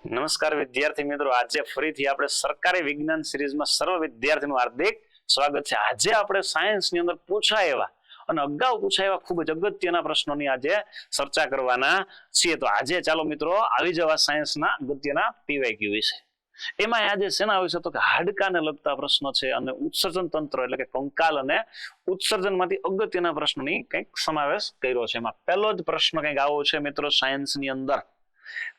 નમસ્કાર વિદ્યાર્થી મિત્રો, આજે ફરીથી આપણે સરકારી વિજ્ઞાન સિરીઝમાં સર્વ વિદ્યાર્થીનું હાર્દિક સ્વાગત છે। આજે આપણે સાયન્સની અંદર પૂછાય એવા અને અગાઉ પૂછાય એવા ખૂબ જ અગત્યના પ્રશ્નોની આજે ચર્ચા કરવાના છીએ। તો આજે ચાલો મિત્રો આવી જવા સાયન્સના અગત્યના પીવાયક્યુ વિશે। એમાં આજે શેના વિશે તો કે હાડકાને લગતા પ્રશ્નો છે અને ઉત્સર્જન તંત્ર એટલે કે કંકાલ અને ઉત્સર્જનમાંથી અગત્યના પ્રશ્નોની કંઈક સમાવેશ કર્યો છે। એમાં પહેલો જ પ્રશ્ન કંઈક આવો છે મિત્રો સાયન્સની અંદર,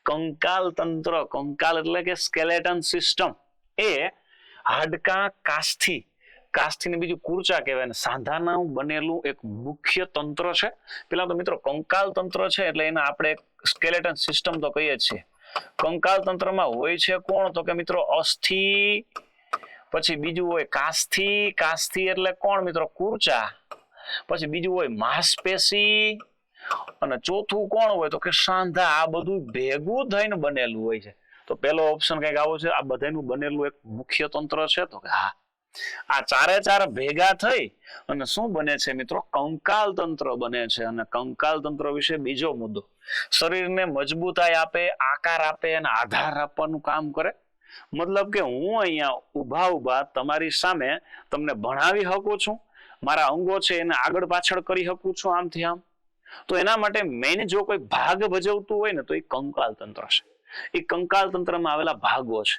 કંકાલ તંત્ર, કંકાલ એટલે કે સ્કેલેટન સિસ્ટમ એ હાડકા કાસ્થીને બીજું કુર્ચા કહેવાય ને સાંધાનું બનેલું એક મુખ્ય તંત્ર છે। પેલા તો મિત્રો કંકાલ તંત્ર છે એટલે એને આપણે સ્કેલેટન સિસ્ટમ તો કહીએ છીએ। કંકાલ તંત્રમાં હોય છે કોણ તો કે મિત્રો અસ્થિ, પછી બીજું હોય કાસ્થી એટલે કોણ મિત્રો કુર્ચા, પછી બીજું હોય માંસપેશી અને ચોથું કોણ હોય તો કે સાંધા। આ બધું ભેગું થઈને બનેલું હોય છે। તો પહેલો ઓપ્શન કઈક આવો છે, આ બધાનું બનેલું એક મુખ્ય તંત્ર છે તો કે હા, આ ચારે ચાર ભેગા થઈ અને શું બને છે મિત્રો કંકાલ તંત્ર બને છે। અને કંકાલ તંત્ર વિશે બીજો મુદ્દો, શરીરને મજબૂતાઈ આપે, આકાર આપે અને આધાર આપવાનું કામ કરે। મતલબ કે હું અહીંયા ઉભા તમારી સામે તમને ભણાવી શકું છું, મારા અંગો છે એને આગળ પાછળ કરી શકું છું આમથી આમ, તો એના માટે મેઇન જો કોઈ ભાગ ભજવતું હોય ને તો એ કંકાલ તંત્ર છે। એ કંકાલ તંત્રમાં આવેલા ભાગો છે,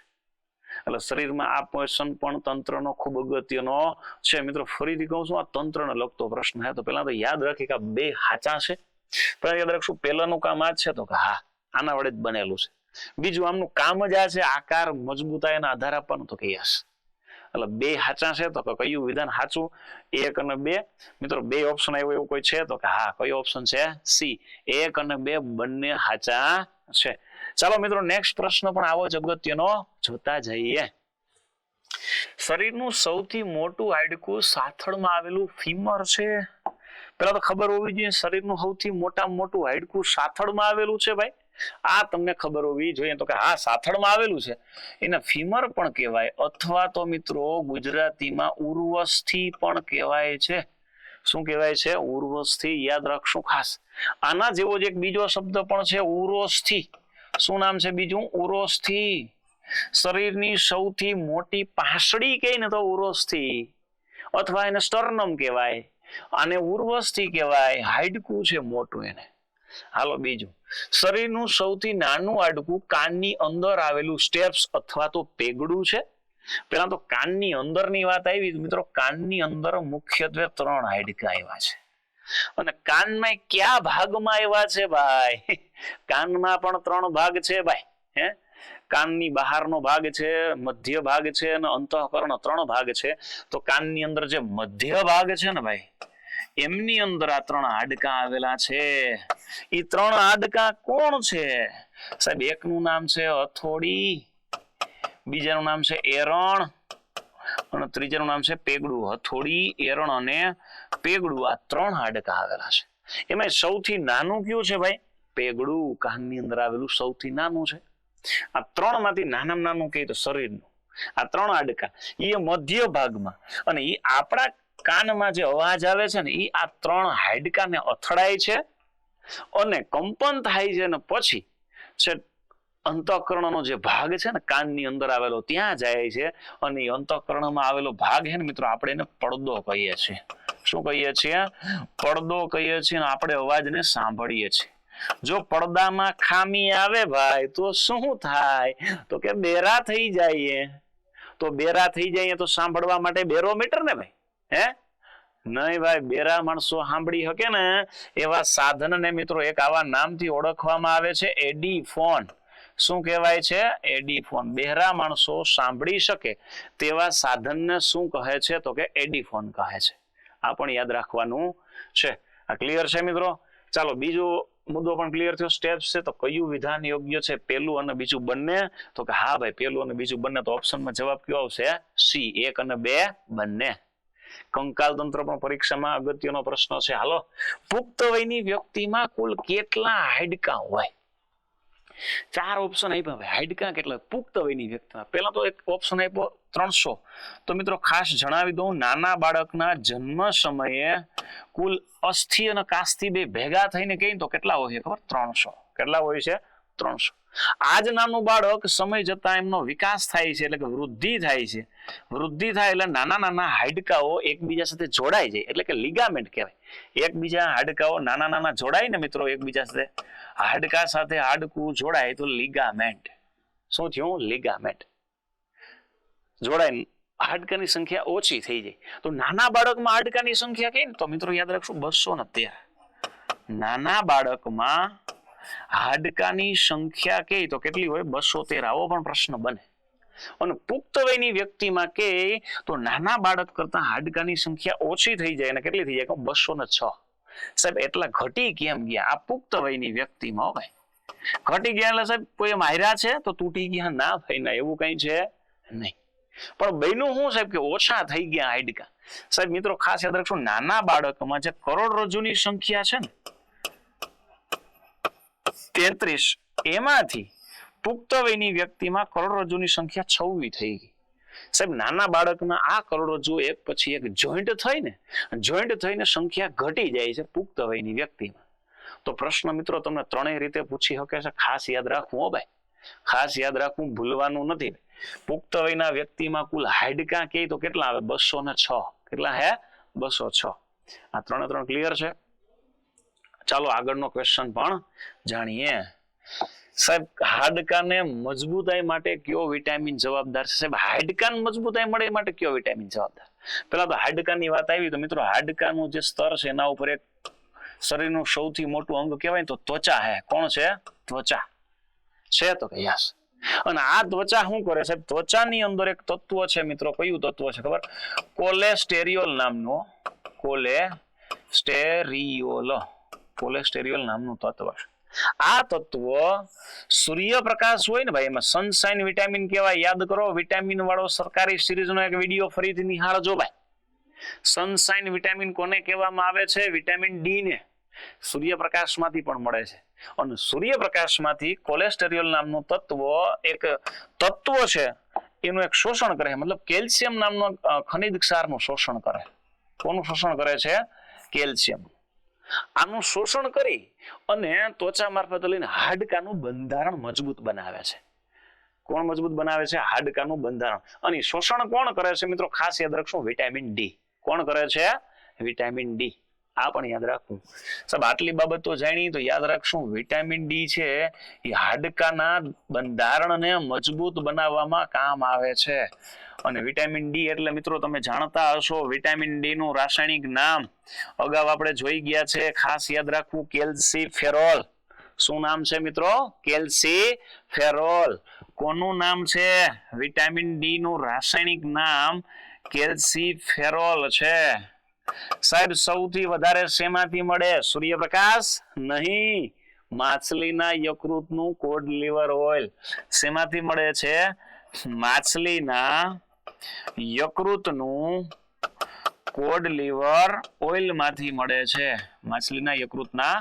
એટલે શરીરમાં આ પોષણ પણ તંત્રનો ખૂબ અગત્યનો છે મિત્રો। ફરીથી કહું છું, આ તંત્રને લગતો પ્રશ્ન છે તો પેલા તો યાદ રાખી કે બે હાચા છે, પણ યાદ રાખશું પહેલાનું કામ આ છે તો કે હા આના વડે જ બનેલું છે। બીજું આમનું કામ જ આ છે, આકાર મજબૂતાઈ અને આધાર આપવાનું તો કે યસ, એટલે બે હાચા છે તો કયું વિધાન સાચું, 1 અને 2 મિત્રો બે ઓપ્શન આવ્યો એવું કોઈ છે તો કે હા, કયો ઓપ્શન છે સી, 1 અને 2 બંને સાચા છે। ચાલો મિત્રો નેક્સ્ટ પ્રશ્ન પણ આવો જ અગત્યનો જોતા જઈએ। શરીરનું સૌથી મોટું હાડકું સાથળમાં આવેલું ફીમર છે। પેલા તો ખબર હોવી જોઈએ શરીરનું સૌથી મોટામાં મોટું હાડકું સાથળમાં આવેલું છે ભાઈ, આ તમને ખબર હોવી જોઈએ તો કે હા સાથળમાં આવેલું છે, એને ફીમર પણ કહેવાય અથવા તો મિત્રો ગુજરાતીમાં ઉર્વસ્થિ પણ કહેવાય છે। શું કહેવાય છે? ઉર્વસ્થિ, યાદ રાખશું ખાસ। આના જેવો જ એક બીજો શબ્દ પણ છે ઉરોસ્થિ। શું નામ છે બીજું? ઉરોસ્થિ। શરીરની સૌથી મોટી પાંસળી કહે ને તો ઉરોસ્થિ, અથવા એને સ્ટર્નમ કહેવાય, આને ઉર્વસ્થિ કહેવાય, હાડકું છે મોટું એને। હાલો બીજું, શરીરનું સૌથી નાનું હાડકું કાનની અંદર આવેલું સ્ટેપ્સ અથવા તો પેગડું છે। પેલા તો કાનની અંદરની વાત આવી મિત્રો, કાનની અંદર મુખ્યત્વે 3 હાડકા આવ્યા છે અને કાનમાં કયા ભાગમાં આવ્યા છે ભાઈ? કાનમાં પણ 3 ભાગ છે ભાઈ, હે, કાનની બહારનો ભાગ છે, મધ્ય ભાગ છે અને અંતઃકરણ, 3 ભાગ છે। તો કાનની અંદર જે મધ્ય ભાગ છે ને ભાઈ, એમની અંદર આ 3 હાડકા આવેલા છે। એ 3 હાડકા કોણ છે સાહેબ? એકનું નામ છે હથોડી, બીજાનું નામ છે એરણ અને ત્રીજાનું નામ છે પેગડું। હથોડી, એરણ અને પેગડું, આ 3 હાડકા આવેલા છે। એમાં સૌથી નાનું કયું છે ભાઈ? પેગડું, કાનની અંદર આવેલું સૌથી નાનું છે। આ 3 માંથી નાનામાં નાનું કહે તો શરીરનું આ 3 હાડકા એ મધ્ય ભાગમાં, અને એ આપણા કાનમાં જે અવાજ આવે છે ને એ આ 3 હાડકાને અથડાય છે અને કંપન થાય છે, અને પછી છે અંતઃકરણનો જે ભાગ છે ને કાનની અંદર આવેલો ત્યાં જાય છે, અને એ અંતઃકરણમાં આવેલો ભાગ છે ને મિત્રો આપણે એને પડદો કહીએ છીએ। શું કહીએ છીએ? પડદો કહીએ છીએ, અને આપણે અવાજને સાંભળીએ છીએ। જો પડદામાં ખામી આવે ભાઈ તો શું થાય તો કે બેરા થઈ જાય। તો બેરા થઈ જાય તો સાંભળવા માટે બેરોમીટર ને ભાઈ, હે નહીં ભાઈ, બેરા માણસો સાંભળી શકે ને એવા સાધનને મિત્રો એક આવા નામથી ઓળખવામાં આવે છે એડીફોન। શું કહેવાય છે? એડીફોન। બહેરા માણસો સાંભળી શકે તેવા સાધનને શું કહે છે તો કે એડીફોન કહે છે। આ પણ યાદ રાખવાનું છે। આ ક્લિયર છે મિત્રો? ચાલો બીજો મુદ્દો પણ ક્લિયર થયો, સ્ટેપ્સ છે તો કયું વિધાન યોગ્ય છે, પહેલું અને બીજું બંને? તો કે હા ભાઈ પહેલું અને બીજું બંને। તો ઓપ્શનમાં જવાબ કયો આવશે? સી, 1 અને 2 બંને। કંકાલ તંત્ર પણ પરીક્ષામાં અગત્યનો પ્રશ્ન છે। હાલો, પુખ્ત વયની વ્યક્તિમાં કુલ કેટલા હાડકા હોય? 4 ઓપ્શન આપ્યા ભાઈ, હાડકા કેટલા પુખ્ત વયની વ્યક્તિમાં? પહેલા તો એક ઓપ્શન આપ્યો 300। તો મિત્રો ખાસ જણાવી દઉં, નાના બાળકના જન્મ સમયે કુલ અસ્થિ અને કાસ્થિ બે ભેગા થઈને કહીએ તો કેટલા હોય છે ખબર? 300। કેટલા હોય છે? 300। આ જ નાનું બાળક સમય જતા એમનો વિકાસ થાય છે, એટલે કે વૃદ્ધિ થાય છે. વૃદ્ધિ થાય એટલે નાના નાના હાડકાઓ એકબીજા સાથે જોડાઈ જાય, એટલે કે લિગામેન્ટ કહેવાય. એકબીજા હાડકાઓ નાના નાના જોડાય ને મિત્રો, એકબીજા સાથે હાડકા સાથે હાડકું જોડાય તો લિગામેન્ટ. શું થયું? લિગામેન્ટ જોડાય. હાડકાની સંખ્યા ઓછી થઈ જાય. તો નાના બાળકમાં હાડકાની સંખ્યા કઈ ને તો મિત્રો યાદ રાખશું 213. નાના બાળકમાં હાડકાની સંખ્યા કે તો કેટલી હોય? 213. આવો પણ પ્રશ્ન બને. અને પુખ્ત વયની વ્યક્તિમાં કે તો નાના બાળક કરતા હાડકાની સંખ્યા ઓછી થઈ જાય અને કેટલી થઈ જાય? 206. સાહેબ એટલા ઘટી કેમ ગયા આ પુખ્ત વયની વ્યક્તિમાં? ભાઈ ઘટી ગયા એટલે સાહેબ કોઈ માર્યા છે તો તૂટી ગયા? ના ભાઈ ના, એવું કઈ છે નહીં. પણ બન્યું શું સાહેબ કે ઓછા થઈ ગયા હાડકા. સાહેબ મિત્રો ખાસ યાદ રાખજો, નાના બાળકમાં જે કરોડરજ્જુની સંખ્યા છે ને 33, એમાંથી પુખ્ત વયની વ્યક્તિમાં કરોડરજ્જુની સંખ્યા 26 થઈ ગઈ. સાહેબ નાના બાળકના આ કરોડરજ્જુ એક પછી એક જોઈન્ટ થઈને સંખ્યા ઘટી જાય છે પુખ્ત વયની વ્યક્તિમાં. તો પ્રશ્ન મિત્રો તમને ત્રણેય રીતે પૂછી શકે છે. ખાસ યાદ રાખવું હો ભાઈ, ખાસ યાદ રાખવું, ભૂલવાનું નથી. પુખ્ત વયના વ્યક્તિમાં કુલ હાડકા કે તો કેટલા આવે? 206. કેટલા હે? 206. આ ત્રણ ક્લિયર છે? ચાલો આગળનો ક્વેશ્ચન પણ જાણીએ. સાહેબ હાડકાને મજબૂતાઈ માટે કયો વિટામિન જવાબદાર છે? સાહેબ હાડકાને મજબૂતાઈ મળે એ માટે કયો વિટામિન જવાબદાર? પેલા તો હાડકાની વાત આવી તો મિત્રો હાડકાનું જે સ્તર છે એના ઉપર એક શરીરનું સૌથી મોટું અંગ કહેવાય તો ત્વચા હે. કોણ છે? ત્વચા છે. તો કે યસ. અને આ ત્વચા શું કરે સાહેબ? ત્વચાની અંદર એક તત્વ છે મિત્રો. કયું તત્વ છે ખબર? કોલેસ્ટેરિયોલ નામનું. કોલેસ્ટેરિયોલ નામનું તત્વ છે. આ તત્વ સૂર્યપ્રકાશ હોય ને ભાઈ, એમાં સનશાઇન વિટામિન કહેવાય. યાદ કરો, વિટામિન વાળો સરકારી સિરીઝનો એક વિડીયો ફરીથી નિહાળજો ભાઈ. સનશાઇન વિટામિન કોને કહેવામાં આવે છે? વિટામિન ડી ને. સૂર્યપ્રકાશમાંથી પણ મળે છે. અને સૂર્યપ્રકાશમાંથી કોલેસ્ટેરિયોલ નામનું તત્વ એક તત્વ છે, એનું એક શોષણ કરે, મતલબ કેલ્શિયમ નામનો ખનિજ ક્ષારનું શોષણ કરે. કોનું શોષણ કરે છે? કેલ્શિયમ. આનું શોષણ કરી અને ત્વચા મારફત લઈને હાડકાનું બંધારણ મજબૂત બનાવે છે. કોણ મજબૂત બનાવે છે? હાડકાનું બંધારણ. અને શોષણ કોણ કરે છે મિત્રો? ખાસ યાદ રાખશો, વિટામિન ડી. કોણ કરે છે? Vitamin D. આ પણ યાદ રાખવું. સાહેબ આટલી બાબતો જાણી તો યાદ રાખશું, વિટામિન ડી છે એ હાડકાના બંધારણને મજબૂત બનાવવામાં કામ આવે છે. અને વિટામિન ડી એટલે મિત્રો તમે જાણતા હશો, વિટામિન ડી નું રાસાયણિક નામ અગાઉ આપણે જોઈ ગયા છે. ખાસ યાદ રાખવું, કેલ્સીફેરોલ. શું નામ છે મિત્રો? કેલ્સીફેરોલ. કોનું નામ છે? વિટામિન ડી નું રાસાયણિક નામ કેલ્સીફેરોલ છે. સાહેબ સૌથી વધારે શેમાંથી મળે? સૂર્યપ્રકાશ નહીં, માછલીના યકૃતનું કોડ લીવર ઓઇલ. શેમાંથી મળે છે? માછલીના યકૃતનું કોડ લીવર ઓઇલ માંથી મળે છે. માછલીના યકૃતના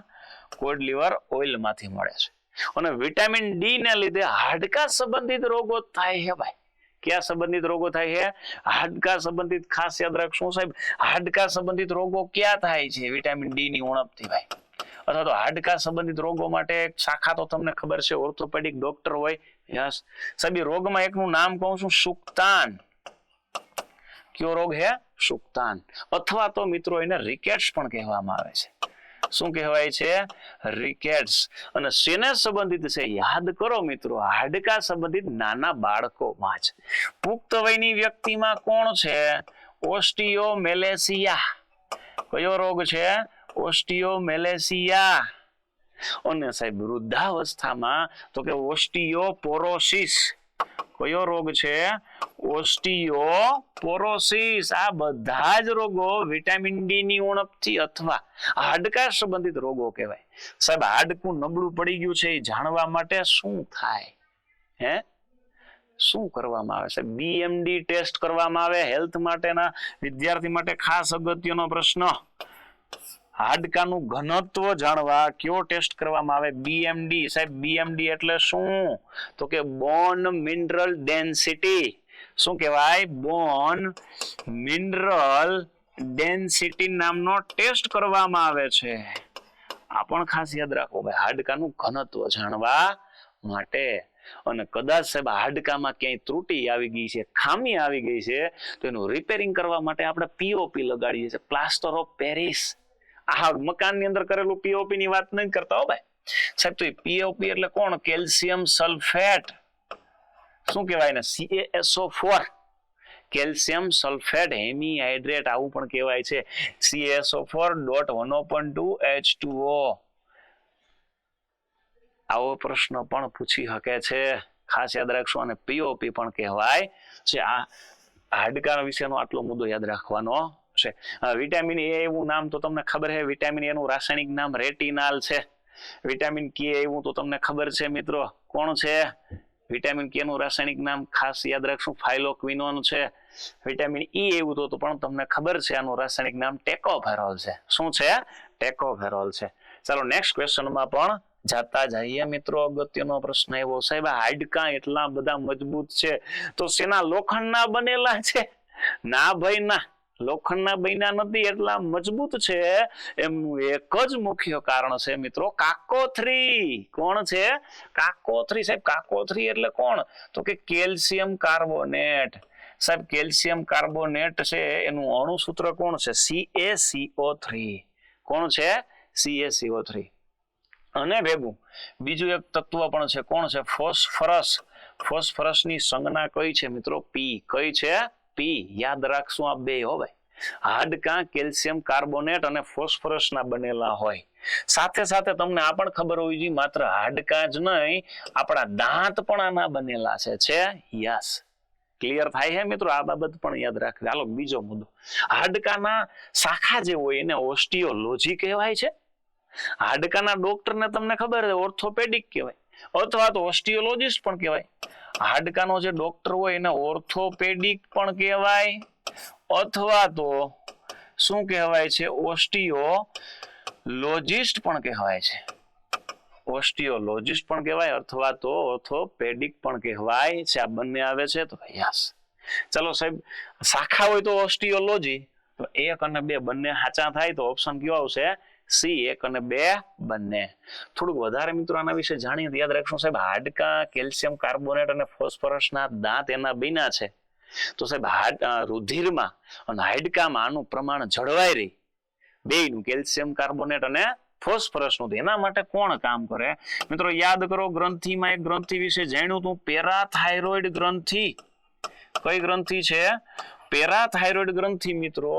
કોડ લીવર ઓઇલ માંથી મળે છે. અને વિટામિન ડી ને લીધે હાડકા સંબંધિત રોગો થાય છે ભાઈ. ક્યાં સંબંધિત રોગો થાય છે? હાડકા સંબંધિત. ખાસ યાદ રાખશું સાહેબ, હાડકા સંબંધિત રોગો ક્યાં થાય છે? વિટામિન ડી ની ઉણપથી ભાઈ. અથવા તો હાડકા સંબંધિત રોગો માટે એક શાખા તો તમને ખબર છે, ઓર્થોપેડિક ડોક્ટર હોય. યસ સાહેબ, એ રોગમાં એકનું નામ કહું છું, સુક્તાન. કયો રોગ હે? સુક્તાન. અથવા તો મિત્રો એને રિકેટ્સ પણ કહેવામાં આવે છે. શું કહેવાય છે? રિકેટ્સ. અને શેને સંબંધિત છે? યાદ કરો મિત્રો, હાડકા સંબંધિત નાના બાળકોમાં જ. પુખ્ત વયની વ્યક્તિમાં કોણ છે? ઓસ્ટિયોમેલેસિયા. કયો રોગ છે? ઓસ્ટિયોમેલેસિયા. અને સાહેબ વૃદ્ધાવસ્થામાં તો કે ઓસ્ટિયોપોરોસિસ. કયો રોગ છે? ઓસ્ટિયોપોરોસિસ. આ બધા જ રોગો વિટામિન ડી ની ઉણપથી અથવા હાડકા સંબંધિત રોગો કહેવાય. સાહેબ હાડકું નબળું પડી ગયું છે એ જાણવા માટે શું થાય? હે શું કરવામાં આવે છે? બીએમડી ટેસ્ટ કરવામાં આવે. હેલ્થ માટેના વિદ્યાર્થી માટે ખાસ અગત્યનો પ્રશ્ન. હાડકાનું ઘનત્વ જાણવા કયો ટેસ્ટ કરવામાં આવે? બીએમડી. સાહેબ બીએમડી એટલે શું? તો કે બોન મિનરલ ડેન્સિટી. શું કહેવાય? બોન મિનરલ ડેન્સિટી નામનો ટેસ્ટ કરવામાં આવે છે. આ પણ ખાસ યાદ રાખો ભાઈ, હાડકાનું ઘનત્વ જાણવા માટે. અને કદાચ સાહેબ હાડકામાં ક્યાંય ત્રુટી આવી ગઈ છે, ખામી આવી ગઈ છે, તો એનું રિપેરિંગ કરવા માટે આપણે પીઓપી લગાડીએ છીએ, પ્લાસ્ટર ઓફ પેરિસ. આ મકાનની અંદર કરેલું પીઓપી ની વાત નથી કરતા હો ભાઈ સાહેબ. તો પીઓપી એટલે કોણ? Calcium sulphate. શું કહેવાય ને? CaSO4. કેલ્શિયમ સલ્ફેટ હેમીહાઇડ્રેટ આવું પણ કહેવાય છે. CaSO4.1.2H2O. આવો પ્રશ્ન પણ પૂછી શકે છે, ખાસ યાદ રાખશો. અને પીઓપી પણ કહેવાય છે. આ હાડકા વિશેનો આટલો મુદ્દો યાદ રાખવાનો છે. વિટામિન એ એવું નામ તો તમને ખબર છે. વિટામિન એ નું રાસાયણિક નામ રેટિનાલ છે. વિટામિન કે એવું તો તમને ખબર છે મિત્રો, કોણ છે? વિટામિન કે નું રાસાયણિક નામ ખાસ યાદ રાખશું ફાઇલોક્વિનોન છે. વિટામિન ઈ એવું તો પણ તમને ખબર છે, આનું રાસાયણિક નામ ટેકોફેરોલ છે. શું છે? ટેકોફેરોલ છે. ચાલો નેક્સ્ટ ક્વેશ્ચનમાં પણ જાતા જઈએ મિત્રો. અગત્યનો પ્રશ્ન એવો, સાહેબ હાડકા એટલા બધા મજબૂત છે તો શેના? લોખંડના બનેલા છે? ના ભાઈ ના, લોખંડના બન્યા નથી. એટલા મજબૂત છે એમનું એક જ મુખ્ય કારણ છે મિત્રો, કાકોથરી. કોણ છે? કાકોથરી. સાહેબ કાકોથરી એટલે કોણ? તો કે કેલ્શિયમ કાર્બોનેટ. સાહેબ કેલ્શિયમ કાર્બોનેટ છે, એનું અણુસૂત્ર કોણ છે? CaCO3. કોણ છે? CaCO3. અને ભેગું બીજું એક તત્વ પણ છે, કોણ છે? ફોસ્ફરસ. ફોસ્ફરસ ની સંજ્ઞા કઈ છે મિત્રો? પી. કઈ છે? પી. યાદ રાખશું આ બે હો ભાઈ. હાડકા કેલ્શિયમ કાર્બોનેટ અને ફોસ્ફરસ ના બનેલા હોય. સાથે સાથે તમને આ પણ ખબર હોવી જોઈએ, માત્ર હાડકા જ નહીં, આપણા દાંત પણ આના બનેલા છે. યસ, ક્લિયર થાય છે મિત્રો? આ બાબત પણ યાદ રાખવી. હાલો બીજો મુદ્દો, હાડકાના શાખા જે હોય એને ઓસ્ટિયોલોજી કહેવાય છે. હાડકાના ડોક્ટરને તમને ખબર છે ઓર્થોપેડિક કહેવાય, અથવા તો ઓસ્ટિયોલોજિસ્ટ પણ કહેવાય. હાડકાનો જે ડોક્ટર હોય એને ઓર્થોપેડિક પણ કહેવાય, અથવા તો શું કહેવાય છે? ઓસ્ટિયોલોજિસ્ટ પણ કહેવાય છે. ઓસ્ટિયોલોજિસ્ટ પણ કહેવાય અથવા તો ઓર્થોપેડિક પણ કહેવાય છે. આ બંને આવે છે તો યસ. ચલો સાહેબ, શાખા હોય તો ઓસ્ટિયોલોજી, તો 1 અને 2 બંને સાચા થાય તો ઓપ્શન કયો આવશે? સી. 1 અને 2 બંને. થોડુંક વધારે મિત્રો આના વિશે જાણીએ તો યાદ રાખશું સાહેબ, હાડકા કેલ્શિયમ કાર્બોનેટ અને ફોસ્ફરસના દાંત એના બન્યા છે. તો સાહેબ રુધિરમાં અને હાડકામાં આનું પ્રમાણ જળવાઈ રહે, બેયનું કેલ્શિયમ કાર્બોનેટ અને ફોસ્ફરસનું. એના માટે કોણ કામ કરે મિત્રો? યાદ કરો, ગ્રંથિમાં એક ગ્રંથિ વિશે જાણ્યું તું, પેરાથાઇરોઇડ ગ્રંથિ. કઈ ગ્રંથિ છે? પેરાથાઇરોઇડ ગ્રંથિ મિત્રો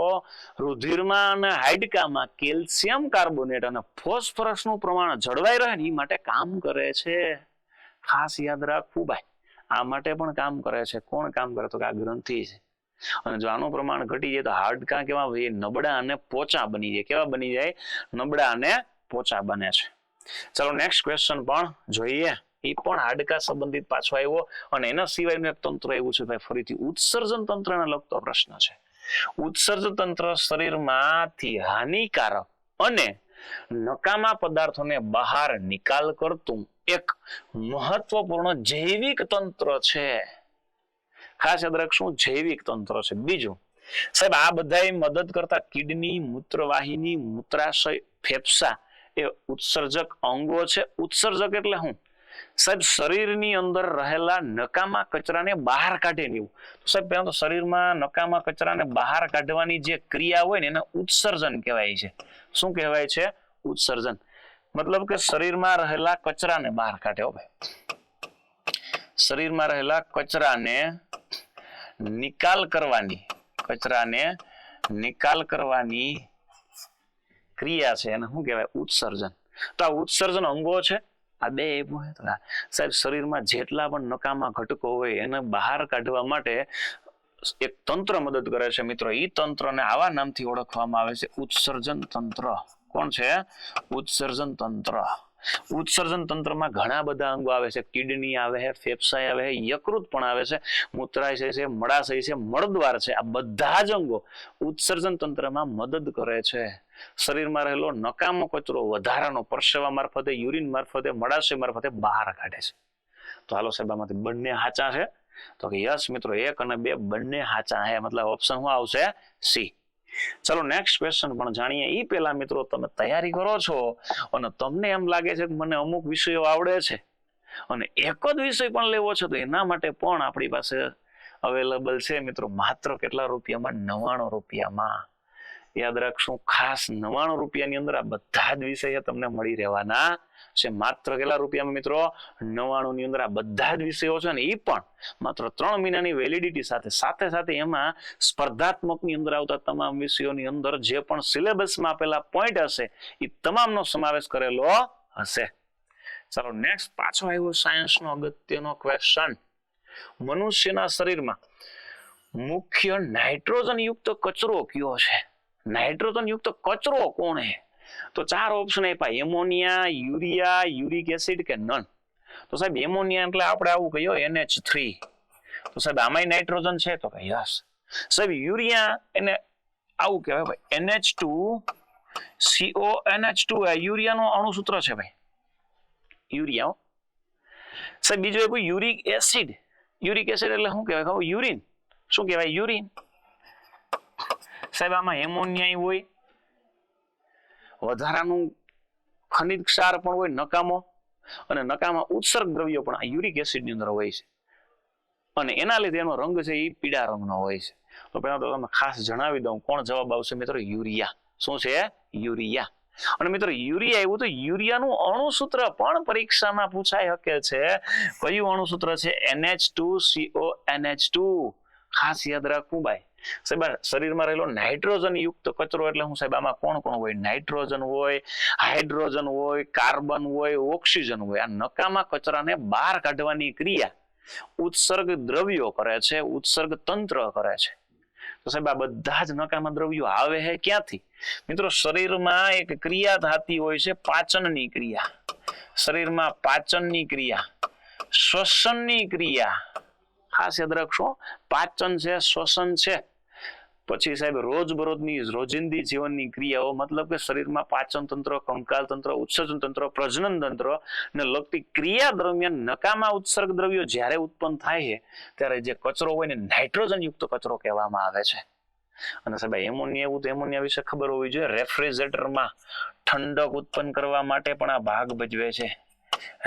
રુધિરમાં અને હાડકામાં કેલ્શિયમ કાર્બોનેટ અને ફોસ્ફરસનું પ્રમાણ જળવાઈ રહે ને એ માટે કામ કરે છે. ખાસ યાદ રાખવું ભાઈ, આ માટે પણ કામ કરે છે. કોણ કામ કરે? તો કે આ ગ્રંથિ છે. અને જો આનું પ્રમાણ ઘટી જાય તો હાડકા કેવા હોય? નબળા અને પોચા બની જાય. કેવા બની જાય? નબળા અને પોચા બને છે. ચલો નેક્સ્ટ ક્વેશ્ચન પણ જોઈએ. એ પણ હાડકા સંબંધિત પાછો આવ્યો, અને એના સિવાયનું એક તંત્ર એવું છે ભાઈ, ફરીથી ઉત્સર્જન તંત્રને લગતો પ્રશ્ન છે. ઉત્સર્જન તંત્ર શરીરમાંથી હાનિકારક અને નકામા પદાર્થોને બહાર નિકાલ કરતું એક મહત્વપૂર્ણ જૈવિક તંત્ર છે. ખાસ યાદ રાખશું, જૈવિક તંત્ર છે. બીજું સાહેબ, આ બધા મદદ કરતા કિડની, મૂત્રવાહિની, મૂત્રાશય, ફેફસા એ ઉત્સર્જક અંગો છે. ઉત્સર્જક એટલે શું સાહેબ? શરીરની અંદર રહેલા નકામા કચરાને બહાર કાઢે લેવું. તો સાહેબ પહેલા તો શરીરમાં નકામા કચરાને બહાર કાઢવાની જે ક્રિયા હોય ને એને ઉત્સર્જન કહેવાય છે. શું કહેવાય છે? ઉત્સર્જન. મતલબ કે શરીરમાં રહેલા કચરાને બહાર કાઢે. હો ભાઈ, શરીરમાં રહેલા કચરાને નિકાલ કરવાની ક્રિયા છે એને શું કહેવાય? ઉત્સર્જન. તો આ ઉત્સર્જન અંગો છે આ બે. સાહેબ શરીરમાં જેટલા પણ નકામા ઘટકો હોય એને બહાર કાઢવા માટે એક તંત્ર મદદ કરે છે મિત્રો. એ તંત્રને આવા નામથી ઓળખવામાં આવે છે, ઉત્સર્જન તંત્ર. કોણ છે? ઉત્સર્જન તંત્ર. ઉત્સર્જન તંત્રમાં ઘણા બધા અંગો આવે છે. કિડની આવે છે, ફેફસા આવે છે, યકૃત પણ આવે છે, મૂત્રાશય છે, મળાશય છે, મળદ્વાર છે. આ બધા જ અંગો ઉત્સર્જન તંત્રમાં મદદ કરે છે. શરીરમાં રહેલો નકામો કચરો વધારાનો પરસેવા મારફતે, યુરિન મારફતે, મળાશય મારફતે બહાર કાઢે છે. તો હાલો સાહેબ, આમાંથી બંને સાચા છે? તો કે યસ મિત્રો, 1 અને 2 બંને સાચા છે. મતલબ ઓપ્શન શું આવશે? સી. ચલો નેક્સ્ટ ક્વેશ્ચન પણ જાણીએ. એ પહેલા મિત્રો તમે તૈયારી કરો છો અને તમને એમ લાગે છે કે મને અમુક વિષયો આવડે છે, અને એક જ વિષય પણ લેવો છે તો એના માટે પણ આપણી પાસે અવેલેબલ છે મિત્રો માત્ર કેટલા રૂપિયામાં? 99 રૂપિયામાં. યાદ રાખશું ખાસ 99 રૂપિયાની અંદર આ બધા જ વિષય તમને મળી રહેવાના છે. માત્ર કેટલા રૂપિયામાં મિત્રો? 99 ની અંદર આ બધા જ વિષયો છે ને એ પણ માત્ર 3 મહિનાની વેલિડિટી સાથે એમાં સ્પર્ધાત્મકની અંદર આવતા તમામ વિષયોની અંદર જે પણ સિલેબસમાં આપેલા પોઈન્ટ હશે એ તમામનો સમાવેશ કરેલો હશે. ચાલો નેક્સ્ટ પાછો આવ્યો સાયન્સનો અગત્યનો ક્વેશ્ચન. મનુષ્યના શરીરમાં મુખ્ય નાઇટ્રોજન યુક્ત કચરો કયો છે? નાઇટ્રોજન યુક્ત કચરો કોણ છે? તો 4 ઓપ્શન આપ્યા: એમોનિયા, યુરિયા, યુરિક એસિડ કે નન. તો સાહેબ એમોનિયા એટલે આપણે આવું કહીએ NH3. તો સાહેબ આમાંય નાઇટ્રોજન છે? તો કે યસ. સાહેબ યુરિયા એને આવું કહેવાય ભાઈ NH2CO NH2 યુરિયાનો અણુસૂત્ર છે ભાઈ યુરિયા. સાહેબ બીજું એક યુરિક એસિડ. યુરિક એસિડ એટલે શું કહેવાય? ખબર? યુરિન. શું કહેવાય? યુરિન. સાહેબ આમાં એમોનિયા હોય, વધારાનું ખનિજ ક્ષાર પણ હોય નકામો, અને નકામા ઉત્સર્ગ દ્રવ્યો પણ આ યુરિક એસિડ ની અંદર હોય છે. અને એના લીધે એનો રંગ છે એ પીળા રંગનો હોય છે. તો પહેલા તો તમે ખાસ જણાવી દઉં કોણ જવાબ આવશે મિત્રો? યુરિયા. શું છે? યુરિયા. અને મિત્રો યુરિયા એવું તો યુરિયાનું અણુસૂત્ર પણ પરીક્ષામાં પૂછાઈ શકે છે. કયું અણુસૂત્ર છે? NH2CO NH2. ખાસ યાદ રાખવું ભાઈ. સાહેબ શરીરમાં રહેલો નાઇટ્રોજન યુક્ત કચરો એટલે હું સાહેબ આમાં કોણ કોણ હોય? નાઇટ્રોજન હોય, હાઇડ્રોજન હોય, કાર્બન હોય, ઓક્સિજન હોય. આ નકામા કચરાને બહાર કાઢવાની ક્રિયા ઉત્સર્ગ દ્રવ્યો કરે છે, ઉત્સર્ગ તંત્ર કરે છે. તો સાહેબ આ બધા જ નકામા દ્રવ્યો આવે છે ક્યાંથી? મિત્રો શરીરમાં એક ક્રિયા થતી હોય છે પાચનની ક્રિયા. શરીરમાં પાચનની ક્રિયા, શ્વસનની ક્રિયા. ખાસ યાદ રાખશો પાચન છે, શ્વસન છે, પછી સાહેબ રોજબરોજની રોજિંદી જીવનની ક્રિયાઓ, મતલબ કે શરીરમાં પાચન તંત્ર, કંકાલ તંત્ર, ઉત્સર્જન તંત્ર, પ્રજનન તંત્ર ને લગતી ક્રિયા દરમિયાન નકામા ઉત્સર્ગ દ્રવ્યો જ્યારે ઉત્પન્ન થાય છે ત્યારે જે કચરો હોય ને નાઇટ્રોજન યુક્ત કચરો કહેવામાં આવે છે. અને સાહેબ એમોનિયા એવું તો એમોનિયા વિશે ખબર હોવી જોઈએ. રેફ્રિજરેટરમાં ઠંડક ઉત્પન્ન કરવા માટે પણ આ ભાગ ભજવે છે.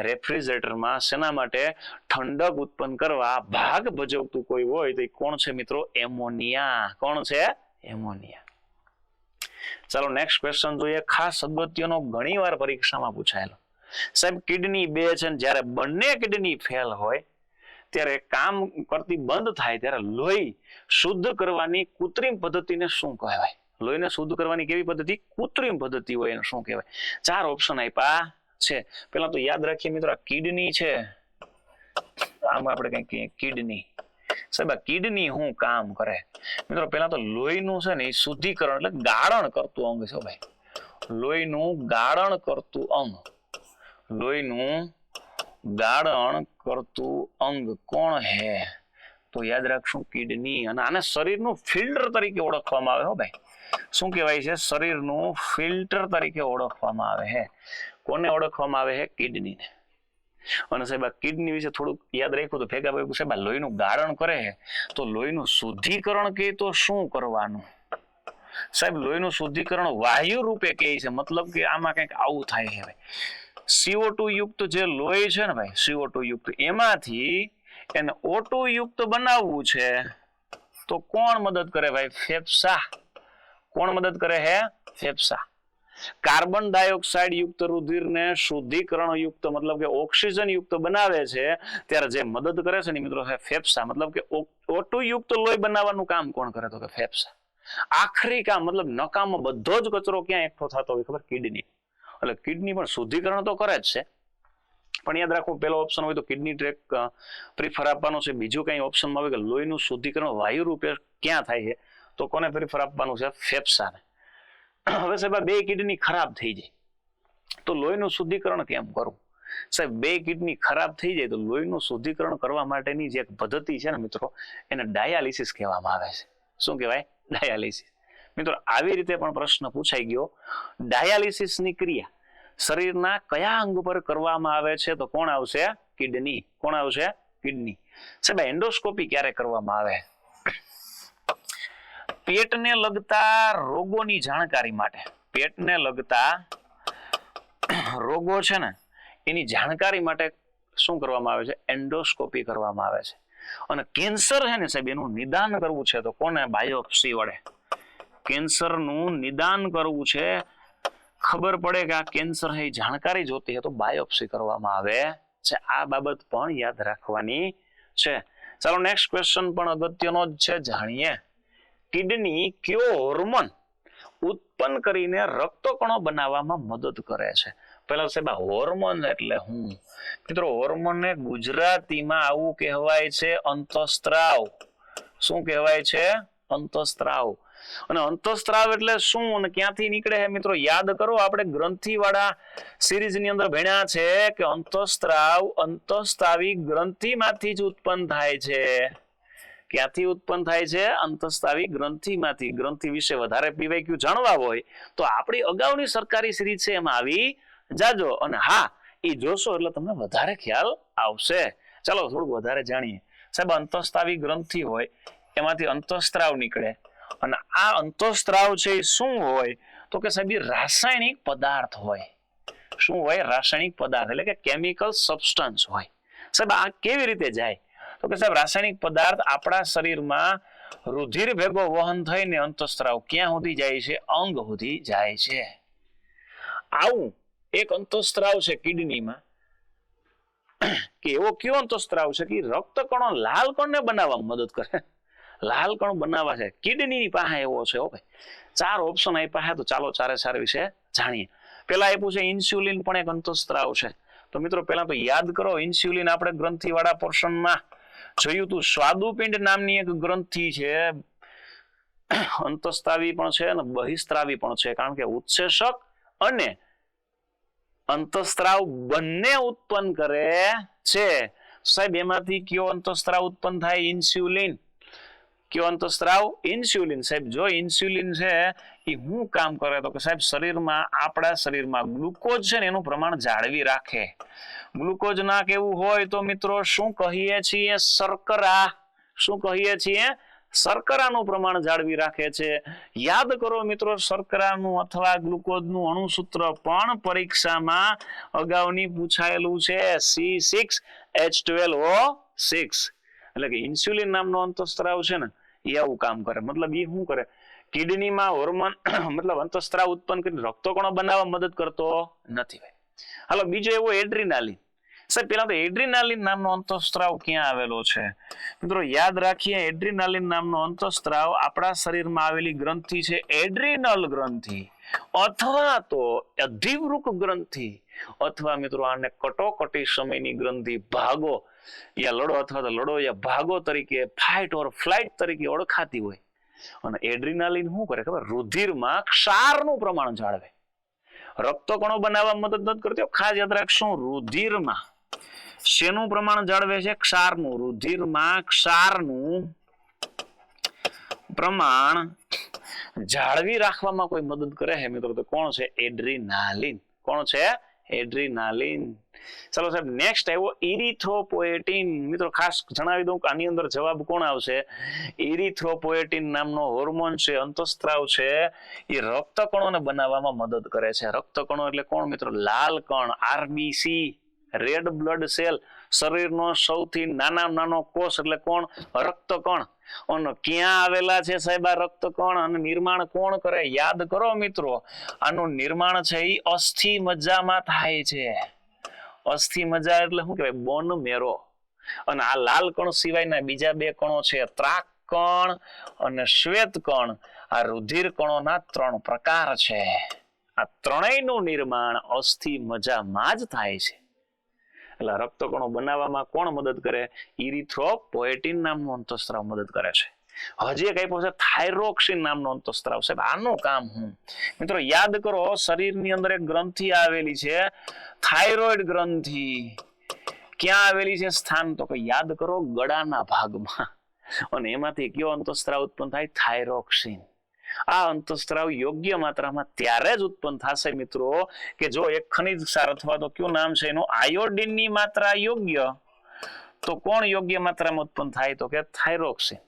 રેફ્રિજરેટરમાં શેના માટે? ઠંડક ઉત્પન્ન કરવા ભાગ ભજવતું કોઈ હોય તો કોણ છે મિત્રો? એમોનિયા. કોણ છે? એમોનિયા. ચાલો નેક્સ્ટ ક્વેશ્ચન જોઈએ. ખાસ અગત્યનો ઘણીવાર પરીક્ષામાં પૂછાયેલો. સાહેબ કિડની 2 છે, જ્યારે બંને કિડની ફેલ હોય ત્યારે કામ કરતી બંધ થાય ત્યારે લોહી શુદ્ધ કરવાની કૃત્રિમ પદ્ધતિને શું કહેવાય? લોહીને શુદ્ધ કરવાની કેવી પદ્ધતિ? કૃત્રિમ પદ્ધતિ હોય એને શું કહેવાય? 4 ઓપ્શન આપ્યા છે. પેલા તો યાદ રાખીએ મિત્રો કિડની છે. આમાં આપણે કઈ કિડની. સાહેબ આ કિડની શું કામ કરે? મિત્રો પેલા તો લોહીનું છે ને એ શુદ્ધિકરણ એટલે ગાળણ કરતું અંગ છે ભાઈ. લોહીનું ગાળણ કરતું અંગ. લોહીનું ગાળણ કરતું અંગ કોણ હે? તો યાદ રાખશું કિડની. અને આને શરીરનું ફિલ્ટર તરીકે ઓળખવામાં આવે હો ભાઈ. શું કહેવાય છે? શરીરનું ફિલ્ટર તરીકે ઓળખવામાં આવે છે. કોને ઓળખવામાં આવે છે? કિડનીને. અને સાહેબ આ કિડની વિશે થોડુંક યાદ રાખ્યું તો ભેગા ભેગું સાહેબ લોહીનું ગાળણ કરે તો લોહીનું શુદ્ધિકરણ કે તો શું કરવાનું? સાહેબ લોહીનું શુદ્ધિકરણ વાયુ રૂપે કહે છે. મતલબ કે આમાં કંઈક આવું થાય છે ભાઈ. CO2 યુક્ત જે લોહી છે ને ભાઈ, CO2 યુક્ત, એમાંથી એને O2 યુક્ત બનાવવું છે તો કોણ મદદ કરે ભાઈ? ફેફસા. કોણ મદદ કરે છે? ફેફસા. કાર્બન ડાયોક્સાઇડ યુક્ત રુધિરને શુદ્ધિકરણ યુક્ત મતલબ કે ઓક્સિજન યુક્ત બનાવે છે ત્યારે જે મદદ કરે છે ને મિત્રો ફેફસા. મતલબ કે O2 યુક્ત લોહી બનાવવાનું કામ કોણ કરે? તો કે ફેફસા. આખરી કામ મતલબ નકામો બધો જ કચરો ક્યાં એકઠો થતો હોય? ખબર? કિડની. એટલે કિડની પણ શુદ્ધિકરણ તો કરે જ છે, પણ યાદ રાખો પેલો ઓપ્શન હોય તો કિડની ટ્રેક પ્રિફર આપવાનો છે. બીજું કઈ ઓપ્શનમાં આવે કે લોહીનું શુદ્ધિકરણ વાયુ રૂપે ક્યાં થાય છે તો કોને પ્રિફર આપવાનું છે? ફેફસાને. હવે સાહેબ 2 કિડની ખરાબ થઈ જાય તો લોહીનું શુદ્ધિકરણ કેમ કરવું? સાહેબ 2 કિડની ખરાબ થઈ જાય તો લોહીનું શુદ્ધિકરણ કરવા માટેની જે પદ્ધતિ છે ને મિત્રો એને ડાયાલિસિસ કહેવામાં આવે છે. શું કહેવાય? ડાયાલિસિસ. મિત્રો આવી રીતે પણ પ્રશ્ન પૂછાઈ ગયો. ડાયાલિસિસની ક્રિયા શરીરના કયા અંગ પર કરવામાં આવે છે તો કોણ આવશે? કિડની. કોણ આવશે? કિડની. સાહેબ એન્ડોસ્કોપી ક્યારે કરવામાં આવે? પેટને લગતા રોગોની જાણકારી માટે. પેટને લગતા રોગો છે ને એની જાણકારી માટે શું કરવામાં આવે છે? એન્ડોસ્કોપી કરવામાં આવે છે. અને કેન્સર છે ને સાહેબ એનું નિદાન કરવું છે તો કોને? બાયોપ્સી વડે કેન્સરનું નિદાન કરવું છે. ખબર પડે કે આ કેન્સર છે, જાણકારી જોતી હોય તો બાયોપ્સી કરવામાં આવે છે. આ બાબત પણ યાદ રાખવાની છે. ચાલો નેક્સ્ટ ક્વેશ્ચન પણ અગત્યનો જ છે, જાણીએ. કિડની કયો હોર્મોન ઉત્પન્ન કરીને રક્તકણો બનાવવામાં મદદ કરે છે? પેલા સાહેબ હોર્મોન એટલે હું મિત્રો, હોર્મોનને ગુજરાતીમાં આવું કહેવાય છે અંતઃસ્ત્રાવ. શું કહેવાય છે? અંતઃસ્ત્રાવ. અને અંતઃસ્ત્રાવ એટલે શું અને ક્યાંથી નીકળે છે મિત્રો? યાદ કરો, આપણે ગ્રંથિ વાળા સિરીઝ ની અંદર ભણ્યા છે કે અંતઃસ્ત્રાવ અંતઃસ્ત્રાવી ગ્રંથિમાંથી જ ઉત્પન્ન થાય છે. ક્યાંથી ઉત્પન્ન થાય છે? અંતઃસ્ત્રાવી ગ્રંથિમાંથી. ગ્રંથિ વિશે વધારે પીવાયક્યુ જાણવા હોય તો આપણી અગાઉની સરકારી સિરીઝ છે એમાં આવી જાજો. અને હા, એ જોશો એટલે તમને વધારે ખ્યાલ આવશે. ચાલો થોડુંક વધારે જાણીએ. સાહેબ અંતઃસ્ત્રાવી ગ્રંથિ હોય એમાંથી અંતઃસ્ત્રાવ નીકળે અને આ અંતઃસ્ત્રાવ છે એ શું હોય તો કે સાહેબ રાસાયણિક પદાર્થ હોય. શું હોય? રાસાયણિક પદાર્થ એટલે કે કેમિકલ સબસ્ટન્સ હોય. સાહેબ આ કેવી રીતે જાય તો કે સાહેબ રાસાયણિક પદાર્થ આપણા શરીરમાં રુધિર ભેગો વહન થઈને અંતઃસ્ત્રાવ ક્યાં સુધી જાય છે? અંગ સુધી જાય છે. આવું એક અંતઃસ્ત્રાવ છે કિડનીમાં કે એવો કયો અંતઃસ્ત્રાવ છે કે રક્તકણો લાલ કણને બનાવવામાં મદદ કરે. લાલ કણ બનાવવા છે કિડનીની પાસે એવો છે. ઓકે, 4 ઓપ્શન આપ્યા છે તો ચાલો ચારે ચાર વિશે જાણીએ. પેલા આપ્યું છે ઇન્સ્યુલિન પણ એક અંતઃસ્ત્રાવ છે. તો મિત્રો પહેલા તો યાદ કરો, ઇન્સ્યુલિન આપણે ગ્રંથિવાળા પોર્શનમાં જોયું હતું. સ્વાદુપિંડ નામની એક ગ્રંથિ છે, અંતઃસ્ત્રાવી પણ છે અને બહિસ્ત્રાવી પણ છે. કારણ કે ઉત્સેચક અને અંતઃસ્ત્રાવ બંને ઉત્પન્ન કરે છે. સાહેબ એમાંથી કયો અંતઃસ્ત્રાવ ઉત્પન્ન થાય? ઇન્સ્યુલિન. કયો અંતઃસ્ત્રાવ? ઇન્સ્યુલિન. સાહેબ જો ઇન્સ્યુલિન છે એ શું કામ કરે તો કે સાહેબ શરીરમાં, આપણા શરીરમાં ગ્લુકોઝ છે ને એનું પ્રમાણ જાળવી રાખે. ગ્લુકોઝ ના કેવું હોય તો મિત્રો શું કહીએ છીએ? શર્કરા. શું કહીએ છીએ? શર્કરાનું પ્રમાણ જાળવી રાખે છે. યાદ કરો મિત્રો, શર્કરાનું અથવા ગ્લુકોઝનું અણુસૂત્ર પણ પરીક્ષામાં અગાઉની પૂછાયેલું છે, C6H12O6. એટલે કે ઇન્સ્યુલિન નામનો અંતઃસ્ત્રાવ છે ને એ આવું કામ કરે. મતલબ એ શું કરે? કિડનીમાં હોર્મોન મતલબ અંતઃસ્ત્રાવ ઉત્પન્ન કરીને રક્તકણો બનાવવા મદદ કરતો નથી. હાલો બીજો એવો એડ્રીનાલિન. સાહેબ પેલા તો એડ્રીનાલિન નામનો અંતઃસ્ત્રાવ ક્યાં આવેલો છે મિત્રો? યાદ રાખીએ, એડ્રીનાલિન નામનો અંતઃસ્ત્રાવ આપણા શરીરમાં આવેલી ગ્રંથિ છે એડ્રીનલ ગ્રંથિ અથવા તો અધિવૃક ગ્રંથિ અથવા મિત્રો આને કટોકટી સમયની ગ્રંથિ ભાગો યા લડો અથવા તો લડો યા ભાગો તરીકે, ફાઇટ ઓર ફ્લાઇટ તરીકે ઓળખાતી હોય. અને એડ્રીનાલિન શું કરે ખબર? રુધિરમાં ક્ષારનું પ્રમાણ જાળવે. રક્તકણો બનાવવા મદદ નથી કરતી. ખાસ યાદ રાખશું, રુધિરમાં શેનું પ્રમાણ જાળવે છે? ક્ષારનું. રુધિરમાં ક્ષારનું પ્રમાણ જાળવી રાખવામાં કોઈ મદદ કરે છે મિત્રો તો કોણ છે? એડ્રીનાલિન. કોણ છે? એડ્રીનાલિન. ચાલો સાહેબ નેક્સ્ટ આવ્યો ઇરિથ્રોપોએટિન. મિત્રો ખાસ જણાવી દઉં કે આની અંદર જવાબ કોણ આવશે? ઇરિથ્રોપોએટિન નામનો હોર્મોન છે, અંતઃસ્ત્રાવ છે, એ રક્તકણોને બનાવવામાં મદદ કરે છે. રક્તકણો એટલે કોણ મિત્રો? લાલ કણ, આરબીસી, રેડ બ્લડ સેલ. શરીરનો સૌથી નાનો કોષ એટલે કોણ? રક્તકણ. અને ક્યાં આવેલા છે સાહેબ આ રક્તકણ? અને નિર્માણ કોણ કરે? યાદ કરો મિત્રો, આનું નિર્માણ છે એ અસ્થિ મજ્જામાં થાય છે. અસ્થિ મજ્જા એટલે શું કહેવાય? બોન મેરો. અને આ લાલ કણ સિવાયના બીજા 2 કણો છે, ત્રાક કણ અને શ્વેત કણ. આ રુધિર કણોના 3 પ્રકાર છે. આ ત્રણેયનું નિર્માણ અસ્થિ મજ્જામાં જ થાય છે. એટલે રક્તકણો બનાવવામાં કોણ મદદ કરે? ઇરિથ્રોપોએટિન નામનો અંતઃસ્ત્રાવ મદદ કરે છે. હજી એક આપ્યો છે થાઇરોક્સિન નામનો અંતઃસ્ત્રાવ. સાહેબ આનું કામ શું મિત્રો? યાદ કરો, શરીરની અંદર એક ગ્રંથિ આવેલી છે, થાઇરોઇડ ગ્રંથિ. ક્યાં આવેલી છે સ્થાન? તો કે યાદ કરો, ગળાના ભાગમાં. અને એમાંથી કયો અંતઃસ્ત્રાવ ઉત્પન્ન થાય? થાઇરોક્સિન. આ અંતઃસ્ત્રાવ યોગ્ય માત્રામાં ત્યારે જ ઉત્પન્ન થશે મિત્રો કે જો એક ખનિજ ક્ષાર અથવા તો કયું નામ છે એનું આયોડિનની માત્રા યોગ્ય. તો કોણ યોગ્ય માત્રામાં ઉત્પન્ન થાય? તો કે થાઇરોક્સિન.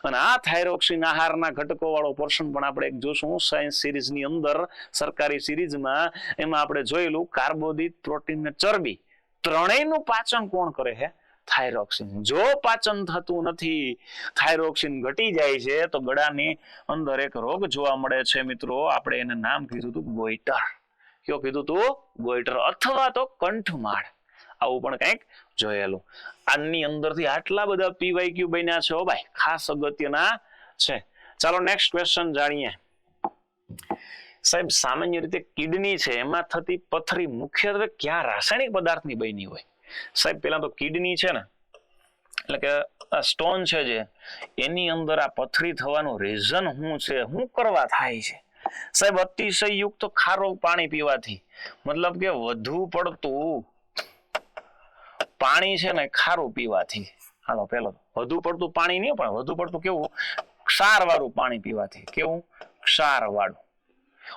અને આ થાઇરોક્સિન આહારના ઘટકો વાળો પોર્શન પણ આપણે એક જોશું સાયન્સ સિરીઝ ની અંદર, સરકારી સિરીઝમાં. એમાં આપણે જોયેલું કાર્બોદિત, પ્રોટીન ને ચરબી. ત્રણેયનું પાચન કોણ કરે છે? થાઇરોક્સિન. જો પાચન થતું નથી, થાઇરોક્સિન ઘટી જાય છે, તો ગળાની અંદર એક રોગ જોવા મળે છે મિત્રો. આપણે એને નામ કીધું હતું ગોઈટર. કયો કીધું હતું? ગોઈટર અથવા તો કંઠમાળ. આવું પણ કંઈક જોયેલું. આની અંદરથી આટલા બધા પીવાયક્યુ બન્યા છે હો ભાઈ, ખાસ અગત્યના છે. ચાલો નેક્સ્ટ ક્વેશ્ચન જાણીએ. સાહેબ સામાન્ય રીતે કિડની છે એમાં થતી પથરી મુખ્યત્વે કયા રાસાયણિક પદાર્થની બની હોય? સાહેબ પેલા તો કિડની છે ને, એટલે કે સ્ટોન છે જે, એની અંદર આ પથરી થવાનું રીઝન શું છે, શું કરવા થાય છે? સાહેબ અતિશય યુક્ત ખારું પાણી પીવાથી, મતલબ કે વધુ પડતું પાણી છે ને ખારું પીવાથી. હાલો પેલો વધુ પડતું પાણી નહીં, પણ વધુ પડતું કેવું? ક્ષાર વાળું પાણી પીવાથી. કેવું? ક્ષાર વાળું.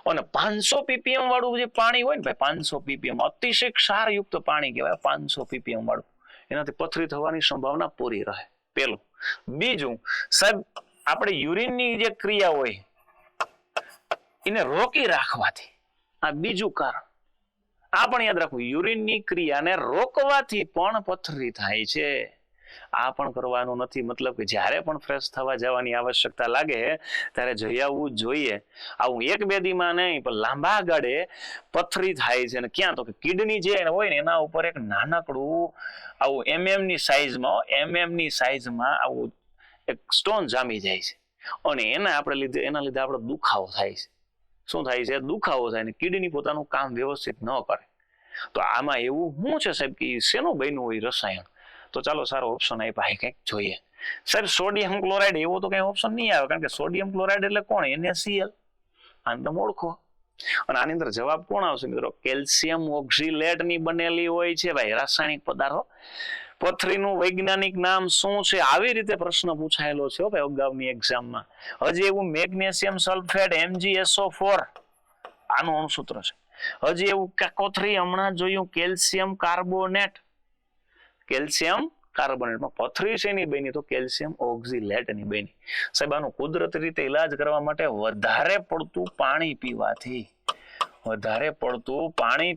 અને 500 ppm વાળું જે પાણી હોય ને ભાઈ, 500 ppm અતિશય ક્ષારયુક્ત પાણી કહેવાય. 500 ppm વાળું, એનાથી પથરી થવાની સંભાવના પૂરી રહે. પેલું. બીજું સાહેબ આપણે યુરિનની જે ક્રિયા હોય એને રોકી રાખવાથી, આ બીજું કારણ. આ પણ યાદ રાખવું, યુરિનની ક્રિયાને રોકવાથી પણ પથરી થાય છે. આ પણ કરવાનું નથી. મતલબ કે જ્યારે પણ ફ્રેશ થવા જવાની આવશ્યકતા લાગે ત્યારે જઈ આવવું જોઈએ. આવું 1-2 દીમાં નહીં, પણ લાંબા ગાળે પથરી થાય છે. અને ક્યાં? તો કે કિડની જે હોય ને એના ઉપર એક નાનકડું આવું MM ની સાઈઝમાં આવું એક સ્ટોન જામી જાય છે. અને એના લીધે આપણે દુખાવો થાય છે. શું થાય છે? દુખાવો થાય ને કિડની પોતાનું કામ વ્યવસ્થિત ન કરે. તો આમાં એવું શું છે સાહેબ કે શેનું બન્યું હોય રસાયણ? તો ચાલો સારો ઓપ્શન આપ્યા કંઈક જોઈએ. સાહેબ સોડિયમ ક્લોરાઇડ, એવો તો કઈ ઓપ્શન નહીં આવે, કારણ કે સોડિયમ ક્લોરાઇડ એટલે કોણ? NaCl. આને તમે ઓળખો. અને આની અંદર જવાબ કોણ આવશે મિત્રો? કેલ્શિયમ ઓક્ઝિલેટ ની બનેલી હોય છે ભાઈ રાસાયણિક પદાર્થો. પથરીનું વૈજ્ઞાનિક નામ શું છે? આવી રીતે પ્રશ્ન પૂછાયેલો છે ભાઈ અગાઉની એક્ઝામમાં. હજી એવું મેગ્નેશિયમ સલ્ફેટ MgSO4 આનું અણુસૂત્ર છે. હજી એવું કોથળી હમણાં જોયું કેલ્શિયમ કાર્બોનેટ. કેલ્શિયમ કાર્બોનેટમાં પથરી છે એની બની, તો કેલ્શિયમ ઓક્ઝિલેટ ની બની. સાહેબ આનું કુદરતી રીતે ઇલાજ કરવા માટે વધારે પડતું પાણી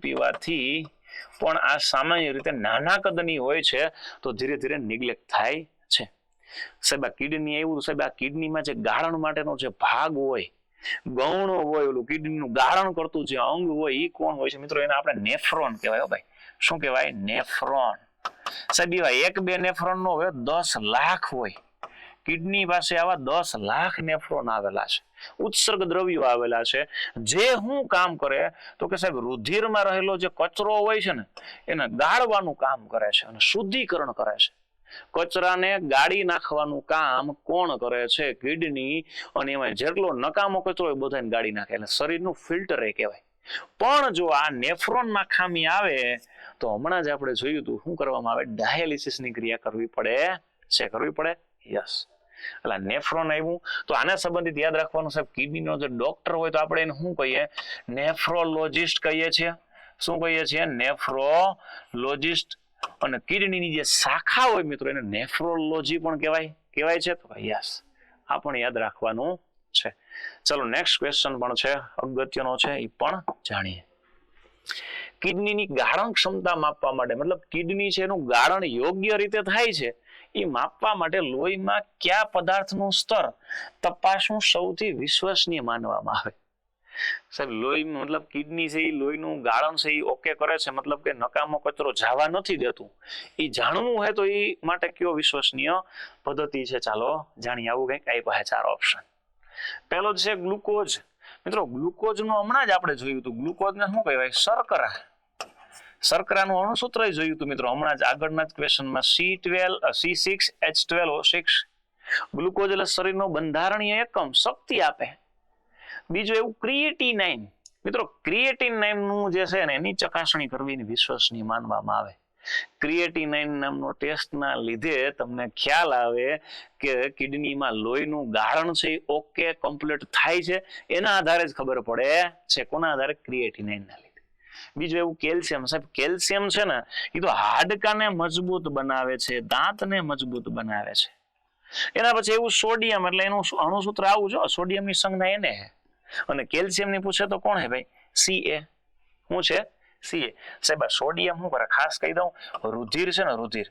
પીવાથી પણ આ સામાન્ય રીતે નાના કદની હોય છે, તો ધીરે ધીરે નિગ્લેક્ટ થાય છે. સાહેબ આ કિડની એવું, સાહેબ આ કિડનીમાં જે ગાળણ માટેનો જે ભાગ હોય, ગૌણો હોય, ઓલું કિડનીનું ગાળણ કરતું જે અંગ હોય એ કોણ હોય છે મિત્રો? એને આપણે નેફ્રોન કહેવાય ભાઈ. શું કહેવાય? નેફ્રોન. સાહેબ એવા 1-2 નેફ્રોન નો હોય, 10 લાખ હોય. કિડની પાસે આવા 10 લાખ નેફ્રોન આવેલા છે, ઉત્સર્ગ દ્રવ્યો આવેલા છે. જે શું કામ કરે તો કે સાહેબ રુધિરમાં રહેલો જે કચરો હોય છે ને એને ગાળવાનું કામ કરે છે અને શુદ્ધિકરણ કરે છે. કચરાને ગાળી નાખવાનું કામ કોણ કરે છે? કિડની. અને એમાં જેટલો નકામો કચરો હોય બધાને ગાળી નાખે, એટલે શરીરનું ફિલ્ટર એ કહેવાય. પણ જો આ નેફ્રોનમાં ખામી આવે તો હમણાં જ આપણે જોયું હતું શું કરવામાં આવે? ડાયાલિસિસની ક્રિયા કરવી પડે છે. કરવી પડે? યસ. એટલે નેફ્રોન આવ્યું તો આને સંબંધિત યાદ રાખવાનું સાહેબ, કિડનીનો જે ડોક્ટર હોય તો આપણે એને શું કહીએ? નેફ્રોલોજિસ્ટ કહીએ છીએ. શું કહીએ છીએ? નેફ્રોલોજિસ્ટ. અને કિડનીની જે શાખા હોય મિત્રો એને નેફ્રોલોજી પણ કહેવાય છે. તો યસ, આ પણ યાદ રાખવાનું છે. ચલો નેક્સ્ટ ક્વેશ્ચન પણ છે, અગત્યનો છે, એ પણ જાણીએ. કિડનીની ગાળણ ક્ષમતા માપવા માટે, મતલબ કિડની છે એનું ગાળણ યોગ્ય રીતે થાય છે એ માપવા માટે લોહીમાં કયા પદાર્થનું સ્તર તપાસવું સૌથી વિશ્વસનીય માનવામાં આવે? સાહેબ લોહી, મતલબ કિડની છે એ લોહીનું ગાળણ છે એ ઓકે કરે છે, મતલબ કે નકામો કચરો જવા નથી દેતું. એ જાણવું હોય તો એ માટે કયો વિશ્વસનીય પદ્ધતિ છે? ચાલો જાણીએ. આવું કંઈક આપ્યા છે 4 ઓપ્શન. પહેલો છે ગ્લુકોઝ. મિત્રો ગ્લુકોઝ નું હમણાં જ આપણે જોયું હતું. ગ્લુકોઝ ને શું કહેવાય? શર્કરા. શર્કરાનું અણુસૂત્ર જોયું હતું મિત્રો હમણાં જ આગળના જ ક્વેશ્ચનમાં, C6H12O6. ગ્લુકોઝ એટલે શરીરનો બંધારણીય એકમ, શક્તિ આપે. બીજું એવું ક્રિએટિનાઇન. મિત્રો ક્રિએટિનાઇન નું જે છે ને એની ચકાસણી કરવી વિશ્વસનીય માનવામાં આવે. ક્રિએટિનાઇન નામનો ટેસ્ટના લીધે તમને ખ્યાલ આવે કે કિડનીમાં લોહીનું ગાળણ છે ઓકે કમ્પ્લીટ થાય છે. એના આધારે જ ખબર પડે છે. કોના આધારે? ક્રિએટિનાઇનના લીધે. બીજું એવું કેલ્શિયમ. સાહેબ કેલ્શિયમ છે ને એ તો હાડકાને મજબૂત બનાવે છે, દાંતને મજબૂત બનાવે છે. એના પછી એવું સોડિયમ, એટલે એનું અણુસૂત્ર આવું જો, સોડિયમની સંજ્ઞા એને હે. અને કેલ્શિયમની પૂછે તો કોણ હે ભાઈ? Ca. શું છે? સીએ. સાહેબ સોડિયમ શું કરે ખાસ કહી દઉં, રુધિર છે ને રુધિર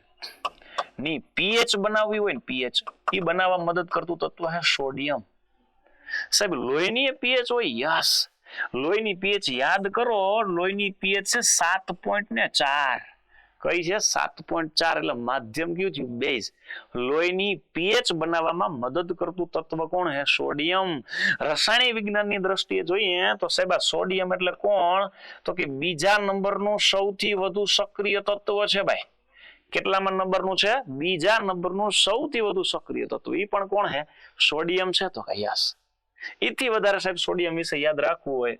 ની પીએચ બનાવવી હોય ને પીએચ એ બનાવવા મદદ કરતું તત્વ છે સોડિયમ. સાહેબ લોહીની પીએચ હોય, યસ લોહીની પીએચ યાદ કરો, લોહીની પીએચ છે 7.4. કઈ છે 7.4 એટલે માધ્યમ કયું થયું બેઝ. લોહીની પીએચ બનાવવામાં મદદ કરતું તત્વ કોણ છે સોડિયમ. રસાયણિક વિજ્ઞાનની દ્રષ્ટિએ જોઈએ તો સાહેબ સોડિયમ એટલે કોણ તો કે બીજા નંબરનું સૌથી વધુ સક્રિય તત્વ છે ભાઈ. કેટલામાં નંબરનું છે બીજા નંબરનું સૌથી વધુ સક્રિય તત્વ એ પણ કોણ છે સોડિયમ છે. તો યસ એથી વધારે સાહેબ સોડિયમ વિશે યાદ રાખવું હોય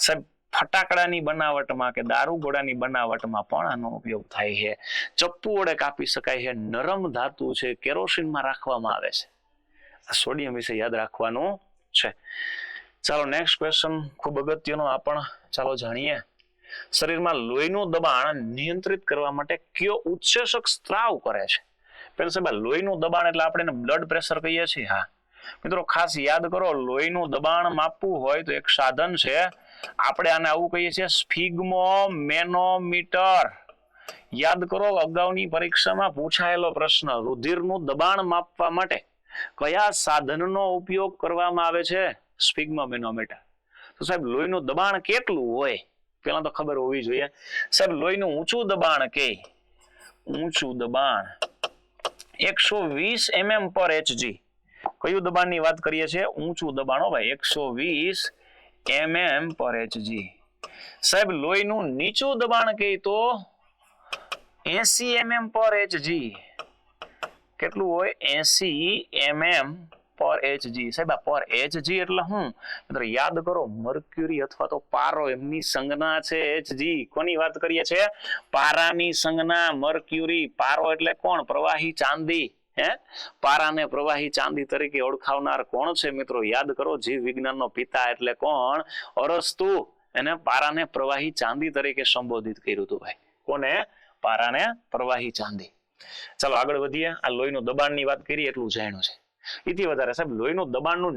સાહેબ ફટાકડાની બનાવટમાં કે દારૂ ગોળાની બનાવટમાં પણ આનો ઉપયોગ થાય છે. ચપ્પુ વડે કાપી શકાય છે, નરમ ધાતુ છે, કેરોસીનમાં રાખવામાં આવે છે. આ સોડિયમ વિશે યાદ રાખવાનું છે. ચાલો નેક્સ્ટ ક્વેશ્ચન ખૂબ અગત્યનો આ પણ ચાલો જાણીએ. શરીરમાં લોહીનું દબાણ નિયંત્રિત કરવા માટે કયો ઉત્સેચક સ્ત્રાવ કરે છે. પેલું સાહેબ લોહીનું દબાણ એટલે આપણે એને બ્લડ પ્રેશર કહીએ છીએ. હા મિત્રો ખાસ યાદ કરો, લોહીનું દબાણ માપવું હોય તો એક સાધન છે, આપણે આને આવું કહીએ છીએ સ્ફિગ્મોમેનોમીટર. યાદ કરો અગાઉની પરીક્ષામાં પૂછાયેલો પ્રશ્ન, રુધિરનું દબાણ માપવા માટે કયા સાધનનો ઉપયોગ કરવામાં આવે છે સ્ફિગ્મોમેનોમીટર. તો સાહેબ લોહીનું દબાણ કેટલું હોય પેલા તો ખબર હોવી જોઈએ. સાહેબ લોહીનું ઊંચું દબાણ કે ઊંચું દબાણ 120 mm/Hg. કયું દબાણની વાત કરીએ છીએ ઊંચું દબાણ હો ભાઈ 120 mm/Hg. સાહેબ લોહીનું નીચું દબાણ કે તો 80 mm/Hg. કેટલું હોય 80 mm/Hg. સાહેબ પર Hg એટલે હું મિત્રો યાદ કરો મર્ક્યુરી અથવા તો પારો એમની સંજ્ઞા છે Hg. કોની વાત કરીએ છીએ પારાની સંજ્ઞા મર્ક્યુરી. પારો એટલે કોણ પ્રવાહી ચાંદી. પારાને પ્રવાહી ચાંદી તરીકે ઓળખાવનાર કોણ છે મિત્રો યાદ કરો જીવ વિજ્ઞાનનો પિતા એટલે કોણ અરસ્તુ. એને પારાને પ્રવાહી ચાંદી તરીકે સંબોધિત કર્યું હતું ભાઈ. કોને પારાને પ્રવાહી ચાંદી. ચાલો આગળ વધીએ. આ લોહીનું દબાણની વાત કરી એટલું જાણ્યું છે. એથી વધારે સાહેબ લોહીનું દબાણનું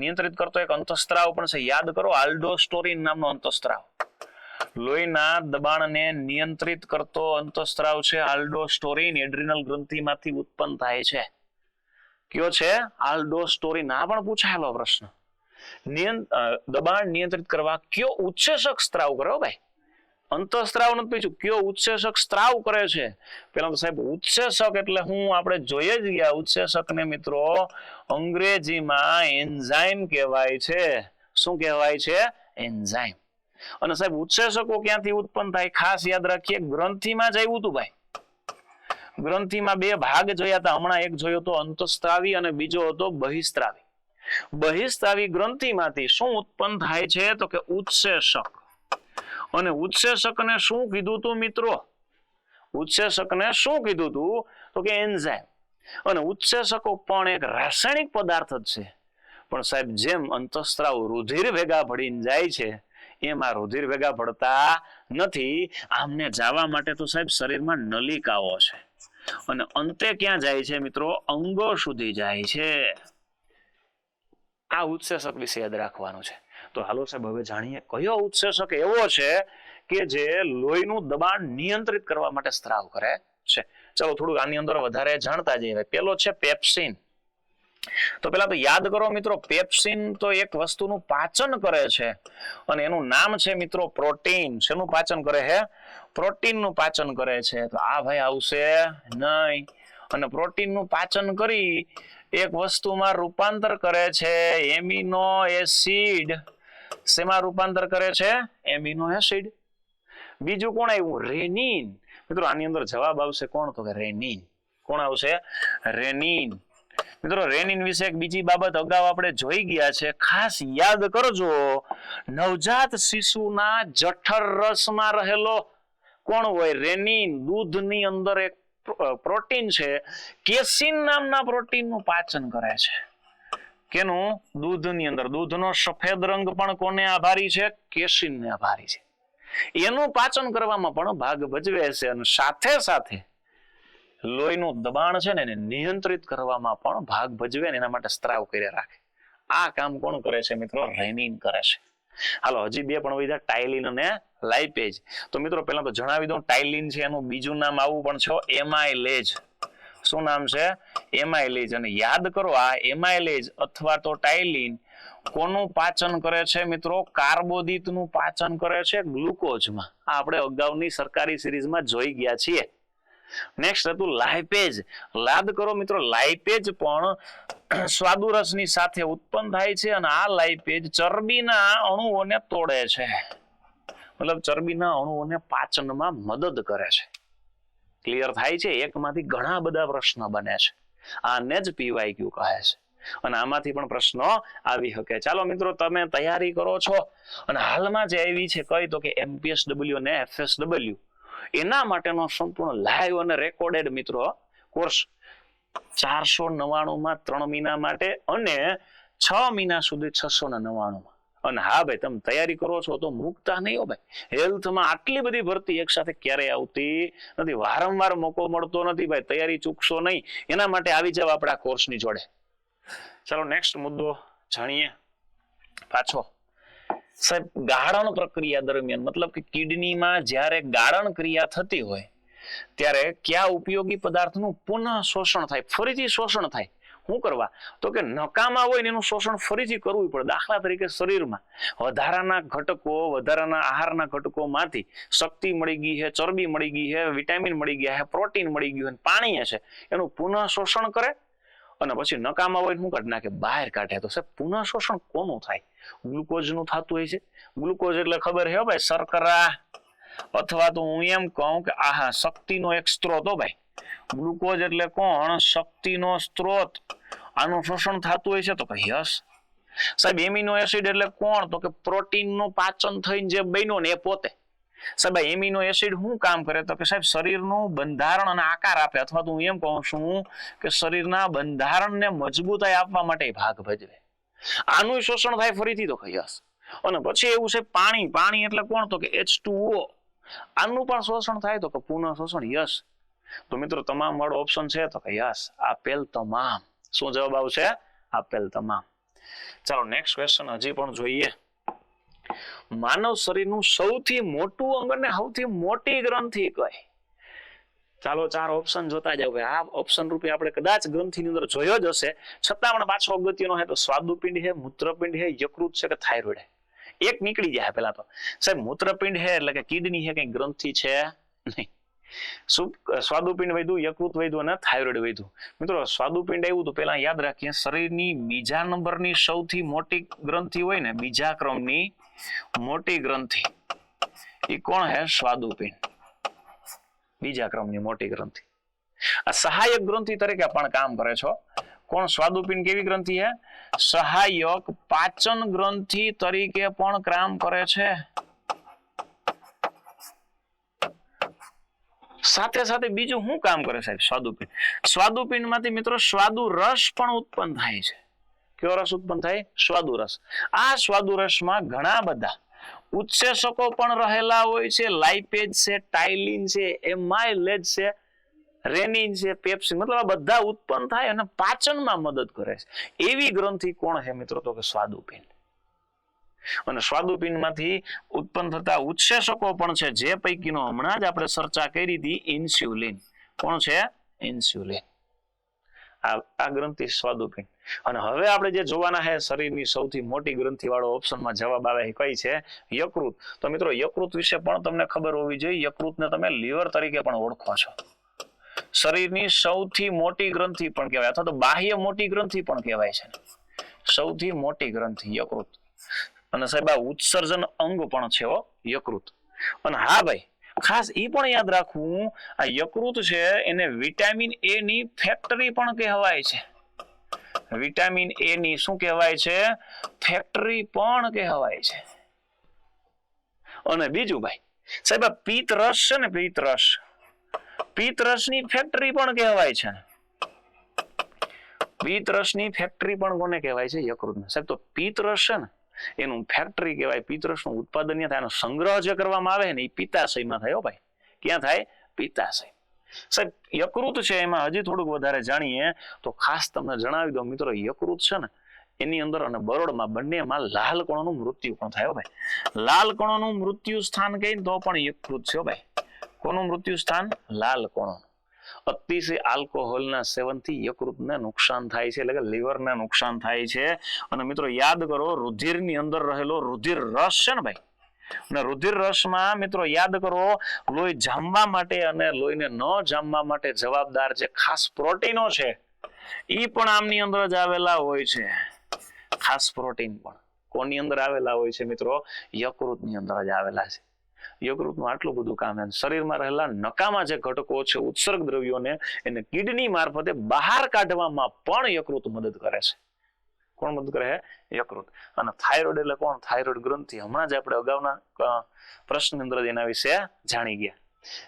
નિયંત્રિત કરતો એક અંતઃસ્ત્રાવ પણ છે. યાદ કરો આલ્ડોસ્ટોરીન નામનો અંતઃસ્ત્રાવ. લોહીના દબાણને નિયંત્રિત કરતો અંતઃસ્ત્રાવ છે આલ્ડોસ્ટોરીન. એડ્રિનલ ગ્રંથિમાંથી ઉત્પન્ન થાય છે. કયો છે આલ્ડોસ્ટોરીન. આ પણ પૂછાયેલો પ્રશ્ન. દબાણ નિયંત્રિત કરવા કયો ઉત્સેચક સ્ત્રાવ કરે ભાઈ. અંતઃસ્ત્રાવ નથી પૂછ્યું કયો ઉત્સેચક સ્ત્રાવ કરે છે. પેલા તો સાહેબ ઉત્સેચક એટલે હું આપણે જોઈએ જ ગયા ઉત્સેચકને મિત્રો અંગ્રેજીમાં એન્ઝાઇમ કહેવાય છે. શું કહેવાય છે એન્ઝાઇમ. અને સાહેબ ઉત્સેચકો ક્યાંથી ઉત્પન્ન થાય ખાસ યાદ રાખીએ ગ્રંથિમાં જ આવ્યું હતું ભાઈ. ગ્રંથિમાં બે ભાગ જોયા હતા હમણાં. એક જોયો તો અંતઃસ્ત્રાવી અને બીજો હતો બહિસ્ત્રાવી. બહિસ્ત્રાવી ગ્રંથિમાંથી શું ઉત્પન્ન થાય છે તો કે ઉત્સેચક. અને ઉત્સેચકને શું કીધું તું મિત્રો ઉત્સેચકને શું કીધું તું તો કે એન્ઝાઇમ. અને ઉત્સેચકો પણ એક રાસાયણિક પદાર્થ જ છે. પણ સાહેબ જેમ અંતઃસ્ત્રાવ રુધિર ભેગા ભળીને જાય છે એમાં રુધિર ભેગા ભળતા નથી. આમને જવા માટે તો સાહેબ શરીરમાં નલિકાઓ છે અને અંતે ક્યાં જાય છે મિત્રો અંગો સુધી જાય છે. આ ઉત્સેચક વિશે યાદ રાખવાનું છે. તો હાલો સાહેબ હવે જાણીએ કયો ઉત્સેચક એવો છે કે જે લોહીનું દબાણ નિયંત્રિત કરવા માટે સ્ત્રાવ કરે છે. ચાલો થોડું આની અંદર વધારે જાણતા જઈએ. પેલો છે પેપ્સિન. તો પેલા તો યાદ કરો મિત્રો પેપ્સિન તો એક વસ્તુનું પાચન કરે છે અને એનું નામ છે મિત્રો પ્રોટીન. શેનું પાચન કરે છે પ્રોટીનનું પાચન કરે છે. તો આ ભાઈ આવશે નહીં. અને પ્રોટીનનું પાચન કરી એક વસ્તુમાં રૂપાંતર કરે છે એમિનો એસિડ. શેમાં રૂપાંતર કરે છે એમિનો એસિડ. બીજું કોણ આવ્યું રેનિન. મિત્રો આની અંદર જવાબ આવશે કોણ તો કે રેનિન. કોણ આવશે રેનિન. મિત્રો રેનિન વિશે એક બીજી બાબત અગાઉ આપણે જોઈ ગયા છે. ખાસ યાદ કરજો નવજાત શિશુના જઠર રસમાં રહેલો કોણ હોય રેનિન. દૂધની અંદર એક પ્રોટીન છે કેસીન નામના પ્રોટીનનું પાચન કરે છે. કેનું દૂધની અંદર. દૂધનો સફેદ રંગ પણ કોને આભારી છે કેસીનને આભારી છે. એનું પાચન કરવામાં પણ ભાગ ભજવે છે અને સાથે સાથે લોહીનું દબાણ છે ને એને નિયંત્રિત કરવામાં પણ ભાગ ભજવે ને એના માટે સ્ત્રાવ કરી રાખે. આ કામ કોણ કરે છે મિત્રો રેનિન કરે છે. હાલો હજી બે પણ વધ્યા ટાયલિન અને લાઇપેજ. તો મિત્રો પહેલા તો જણાવી દઉં, ટાઇલિન છે એનું બીજું નામ આવું પણ છે એમાઇલેજ. શું નામ છે? એમાઇલેજ. અને યાદ કરો, આ એમાઇલેજ અથવા તો ટાઇલિન કોનું પાચન કરે છે મિત્રો? કાર્બોદિતનું પાચન કરે છે ગ્લુકોઝમાં. આ આપણે અગાઉની સરકારી સિરીઝમાં જોઈ ગયા છીએ. નેક્સ્ટ હતું લાઇપેજ. યાદ કરો મિત્રો, લાઇપેજ પણ સ્વાદુરસની સાથે ઉત્પન્ન થાય છે અને આ લાઇપેજ ચરબીના અણુઓને તોડે છે, મતલબ ચરબીના અણુઓને પાચનમાં મદદ કરે છે. ક્લિયર થાય છે? એકમાંથી ઘણા બધા પ્રશ્ન બને છે. આને જ પીવાયક્યુ કહે છે અને આમાંથી પણ પ્રશ્નો આવી શકે. ચાલો મિત્રો, તમે તૈયારી કરો છો અને હાલમાં જે આવી છે કઈ તો કે MPSW અને FSW, એના માટેનો સંપૂર્ણ લાઈવ અને રેકોર્ડેડ મિત્રો કોર્સ 499 માં 3 મહિના માટે અને 6 મહિના સુધી 699 માં. અને હા ભાઈ, તમે તૈયારી કરો છો તો મૂકતા નહીં હો ભાઈ. હેલ્થમાં આટલી બધી ભરતી એક સાથે ક્યારેય આવતી નથી, વારંવાર મોકો મળતો નથી ભાઈ. તૈયારી ચૂકશો નહીં, એના માટે આવી જાવ આપણા કોર્સની જોડે. ચાલો નેક્સ્ટ મુદ્દો જાણીએ પાછો. સાહેબ, ગાળણ પ્રક્રિયા દરમિયાન, મતલબ કે કિડનીમાં જ્યારે ગાળણ ક્રિયા થતી હોય ત્યારે કયા ઉપયોગી પદાર્થનું પુનઃ શોષણ થાય, ફરીથી શોષણ થાય? શું કરવા? તો કે નકામા હોય ને એનું શોષણ ફરીથી કરવું પડે. દાખલા તરીકે શરીરમાં વધારાના ઘટકો, વધારાના આહારના ઘટકોમાંથી શક્તિ મળી ગઈ છે, ચરબી મળી ગઈ છે, વિટામિન મળી ગયા છે, પ્રોટીન મળી ગયું છે, પાણી છે, એનું પુનઃ શોષણ કરે અને પછી નકામા હોય શું કાઢી નાખે? બહાર કાઢે. તો સાહેબ, પુનઃ શોષણ કોનું થાય? ગ્લુકોઝનું થતું હોય છે. ગ્લુકોઝ એટલે ખબર છે ભાઈ, શર્કરા, અથવા તો હું એમ કહું કે આહા શક્તિનો એક સ્ત્રોત. હો ભાઈ, ગ્લુકોઝ એટલે કોણ? શક્તિનો સ્ત્રોત. આનું શોષણ થતું હોય છે તો કે યસ. સાહેબ, એમિનો એસિડ એટલે કોણ? તો કે પ્રોટીનનું પાચન થઈને જે બન્યો ને એ પોતે. સાહેબ, એમિનો એસિડ શું કામ કરે? તો કે સાહેબ, શરીરનું બંધારણ અને આકાર આપે, અથવા તો હું એમ કહું છું કે શરીરના બંધારણને મજબૂતાઈ આપવા માટે ભાગ ભજવે. આનું શોષણ થાય ફરીથી તો કે યસ. અને પછી એવું છે પાણી. પાણી એટલે કોણ? તો કે H2O. આનું પણ શોષણ થાય તો કે પુનઃ શોષણ યસ. તો મિત્રો, તમામ વાળો ઓપ્શન છે તો કે યસ, આપેલ તમામ. શું જવાબ આવશે? આપેલ તમામ. ચાલો નેક્સ્ટ ક્વેશ્ચન હજી પણ જોઈએ. માનવ શરીરનું સૌથી મોટું અંગ અને સૌથી મોટી ગ્રંથિ કઈ? ચાલો 4 ઓપ્શન જોતા જાવ. આ ઓપ્શન રૂપે આપણે કદાચ ગ્રંથિની અંદર જોયો જ હશે, છતાં પણ પાછો અગત્યનો છે. તો સ્વાદુપિંડ છે, મૂત્રપિંડ છે, યકૃત છે કે થાઇરોઇડ? એક નીકળી જાય પેલા તો. સાહેબ, મૂત્રપિંડ છે એટલે કે કિડની છે, કઈ ગ્રંથિ છે નહીં. સ્વાદુપિંડ વધ્યું, યકૃત વધ્યું અને થાઇરોઇડ વધ્યું. મિત્રો, સ્વાદુપિંડ આવ્યું તો પેલા યાદ રાખીએ, શરીરની બીજા નંબરની સૌથી મોટી ગ્રંથિ હોય ને, બીજા ક્રમની મોટી ગ્રંથિ, એ કોણ હે? સ્વાદુપિંડ. બીજા ક્રમની મોટી ગ્રંથિ. આ સહાયક ગ્રંથિ તરીકે પણ કામ કરે છે. કોણ? સ્વાદુપિંડ કેવી ગ્રંથિ છે? સહાયક પાચન ગ્રંથિ તરીકે પણ કામ કરે છે. સાથે સાથે બીજું શું કામ કરે સાહેબ? સ્વાદુપિંડ. સ્વાદુપિંડ માંથી મિત્રો સ્વાદુ રસ પણ ઉત્પન્ન થાય છે. કયો રસ ઉત્પન્ન થાય? સ્વાદુ રસ. આ સ્વાદુ રસમાં ઘણા બધા ઉત્સેચકો પણ રહેલા હોય છે. લાઇપેજ છે, ટાઇલિન છે, એમાઇલેજ છે, રેનિન છે, પેપ્સિન, મતલબ આ બધા ઉત્પન્ન થાય અને પાચનમાં મદદ કરે છે. એવી ગ્રંથિ કોણ છે મિત્રો? તો કે સ્વાદુપિંડ. અને સ્વાદુપિંડમાંથી ઉત્પન્ન થતા ઉત્સેચકો પણ છે, જે પૈકીનો હમણાં જ આપણે ચર્ચા કરી હતી, ઇન્સ્યુલિન. કોણ છે? ઇન્સ્યુલિન. આ ગ્રંથિ સ્વાદુપિંડ. અને હવે આપણે જે જોવાના છે, શરીરની સૌથી મોટી ગ્રંથિ વાળો ઓપ્શનમાં જવાબ આવે કઈ છે? યકૃત. તો મિત્રો, યકૃત વિશે પણ તમને ખબર હોવી જોઈએ. યકૃતને તમે લીવર તરીકે પણ ઓળખો છો. શરીરની સૌથી મોટી ગ્રંથિ પણ કહેવાય, અથવા તો બાહ્ય મોટી ગ્રંથિ પણ કહેવાય છે. સૌથી મોટી ગ્રંથિ યકૃત. અને સાહેબ, આ ઉત્સર્જન અંગ પણ છે યકૃત. અને હા ભાઈ, ખાસ એ પણ યાદ રાખવું, આ યકૃત છે એને વિટામિન એ ની ફેક્ટરી પણ કહેવાય છે. વિટામિન એ ની શું કહેવાય છે? ફેક્ટરી પણ કહેવાય છે. અને બીજું ભાઈ સાહેબ, આ પિત્ત રસ છે ને, પિત્ત રસ, પિત્ત રસની ફેક્ટરી પણ કહેવાય છે. પિત્ત રસની ફેક્ટરી પણ કોને કહેવાય છે? યકૃતને. સાહેબ, તો પિત્ત રસ છે ને એનું ફેક્ટરી કહેવાય. પિત્ત રસનું ઉત્પાદન થાય, એનો સંગ્રહ જે કરવામાં આવે ને એ પિત્તાશયમાં થાય. ભાઈ, ક્યાં થાય? પિત્તાશય. સાહેબ, યકૃત છે એમાં હજી થોડુંક વધારે જાણીએ તો ખાસ તમને જણાવી દો મિત્રો, યકૃત છે ને એની અંદર અને બરોડમાં બંનેમાં લાલ કણોનું મૃત્યુ પણ થાય ભાઈ. લાલ કણોનું મૃત્યુ સ્થાન કહીને તો પણ યકૃત છે ભાઈ. કોનું મૃત્યુ સ્થાન? લાલ કણો. અતિશય આલ્કોહોલના સેવનથી યકૃતને નુકસાન થાય છે, એટલે કે લીવરને નુકસાન થાય છે. અને મિત્રો યાદ કરો, રુધિરની અંદર રહેલો રુધિર રસ છે ને ભાઈ, અને રુધિર રસમાં મિત્રો યાદ કરો, લોહી જામવા માટે અને લોહીને ન જામવા માટે જવાબદાર જે ખાસ પ્રોટીનો છે એ પણ આમની અંદર જ આવેલા હોય છે. ખાસ પ્રોટીન પણ કોની અંદર આવેલા હોય છે મિત્રો? યકૃતની અંદર જ આવેલા છે. યકૃતનું આટલું બધું કામ છે. શરીરમાં રહેલા નકામા જે ઘટકો છે, ઉત્સર્ગ દ્રવ્યોને એને કિડની મારફતે બહાર કાઢવામાં પણ યકૃત મદદ કરે છે. કોણ મદદ કરે છે? યકૃત. અને થાઇરોઇડ એટલે કોણ? થાઇરોઇડ ગ્રંથિ. હમણાં જ આપણે અગાઉના પ્રશ્ન અંદર એના વિશે જાણી ગયા.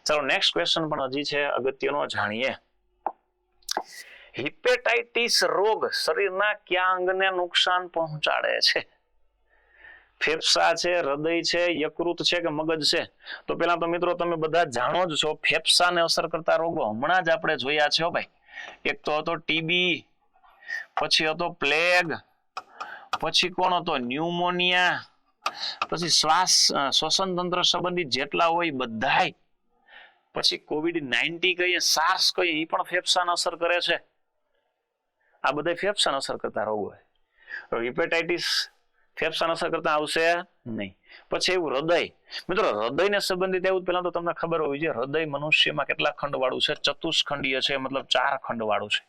ચાલો નેક્સ્ટ ક્વેશ્ચન પણ હજી છે અગત્યનો, જાણીએ. હિપેટાઇટિસ રોગ શરીરના કયા અંગને નુકસાન પહોંચાડે છે? ફેફસા છે, હૃદય છે, યકૃત છે કે મગજ છે? તો પેલા તો મિત્રો તમે બધા જાણો જ છો, ફેફસાને અસર કરતા રોગો હમણાં જ આપણે જોયા છે ભાઈ. એક તો હતો ટીબી, પછી હતો પ્લેગ, પછી કોણ હતો? ન્યુમોનિયા, પછી શ્વસન તંત્ર સંબંધિત જેટલા હોય બધાય, પછી COVID-19 કહીએ, સાર્સ કહીએ, એ પણ ફેફસાને અસર કરે છે. આ બધા ફેફસાને અસર કરતા રોગો હોય. હિપેટાઇટિસ ફેફસાને અસર કરતા આવશે નહીં. પછી એવું હૃદય. મિત્રો હૃદયને સંબંધિત એવું પેલા તો તમને ખબર હોવી જોઈએ, હૃદય મનુષ્યમાં કેટલા ખંડ વાળું છે? ચતુષ્ખંડીય છે, મતલબ 4 ખંડ વાળું છે.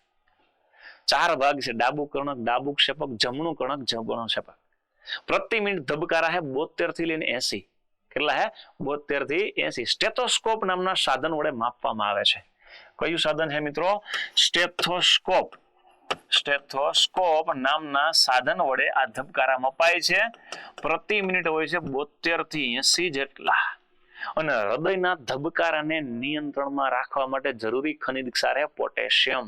4 ભાગ છે. ડાબુ કર્ણક, ડાબુ ક્ષેપક, જમણું કર્ણક, જમણું ક્ષેપક. પ્રતિ મિનિટ ધબકારા હે 72 થી લઈને 80. કેટલા હે? 72 થી 80. સ્ટેથોસ્કોપ નામના સાધન વડે માપવામાં આવે છે. કયું સાધન છે મિત્રો? સ્ટેથોસ્કોપ. સ્ટેથોસ્કોપ નામના સાધન વડે આ ધબકારા મપાય છે. પ્રતિ મિનિટ હોય છે 72 થી 80 જેટલા. અને હૃદયના ધબકારાને નિયંત્રણમાં રાખવા માટે જરૂરી ખનિજ ક્ષાર છે પોટેશિયમ.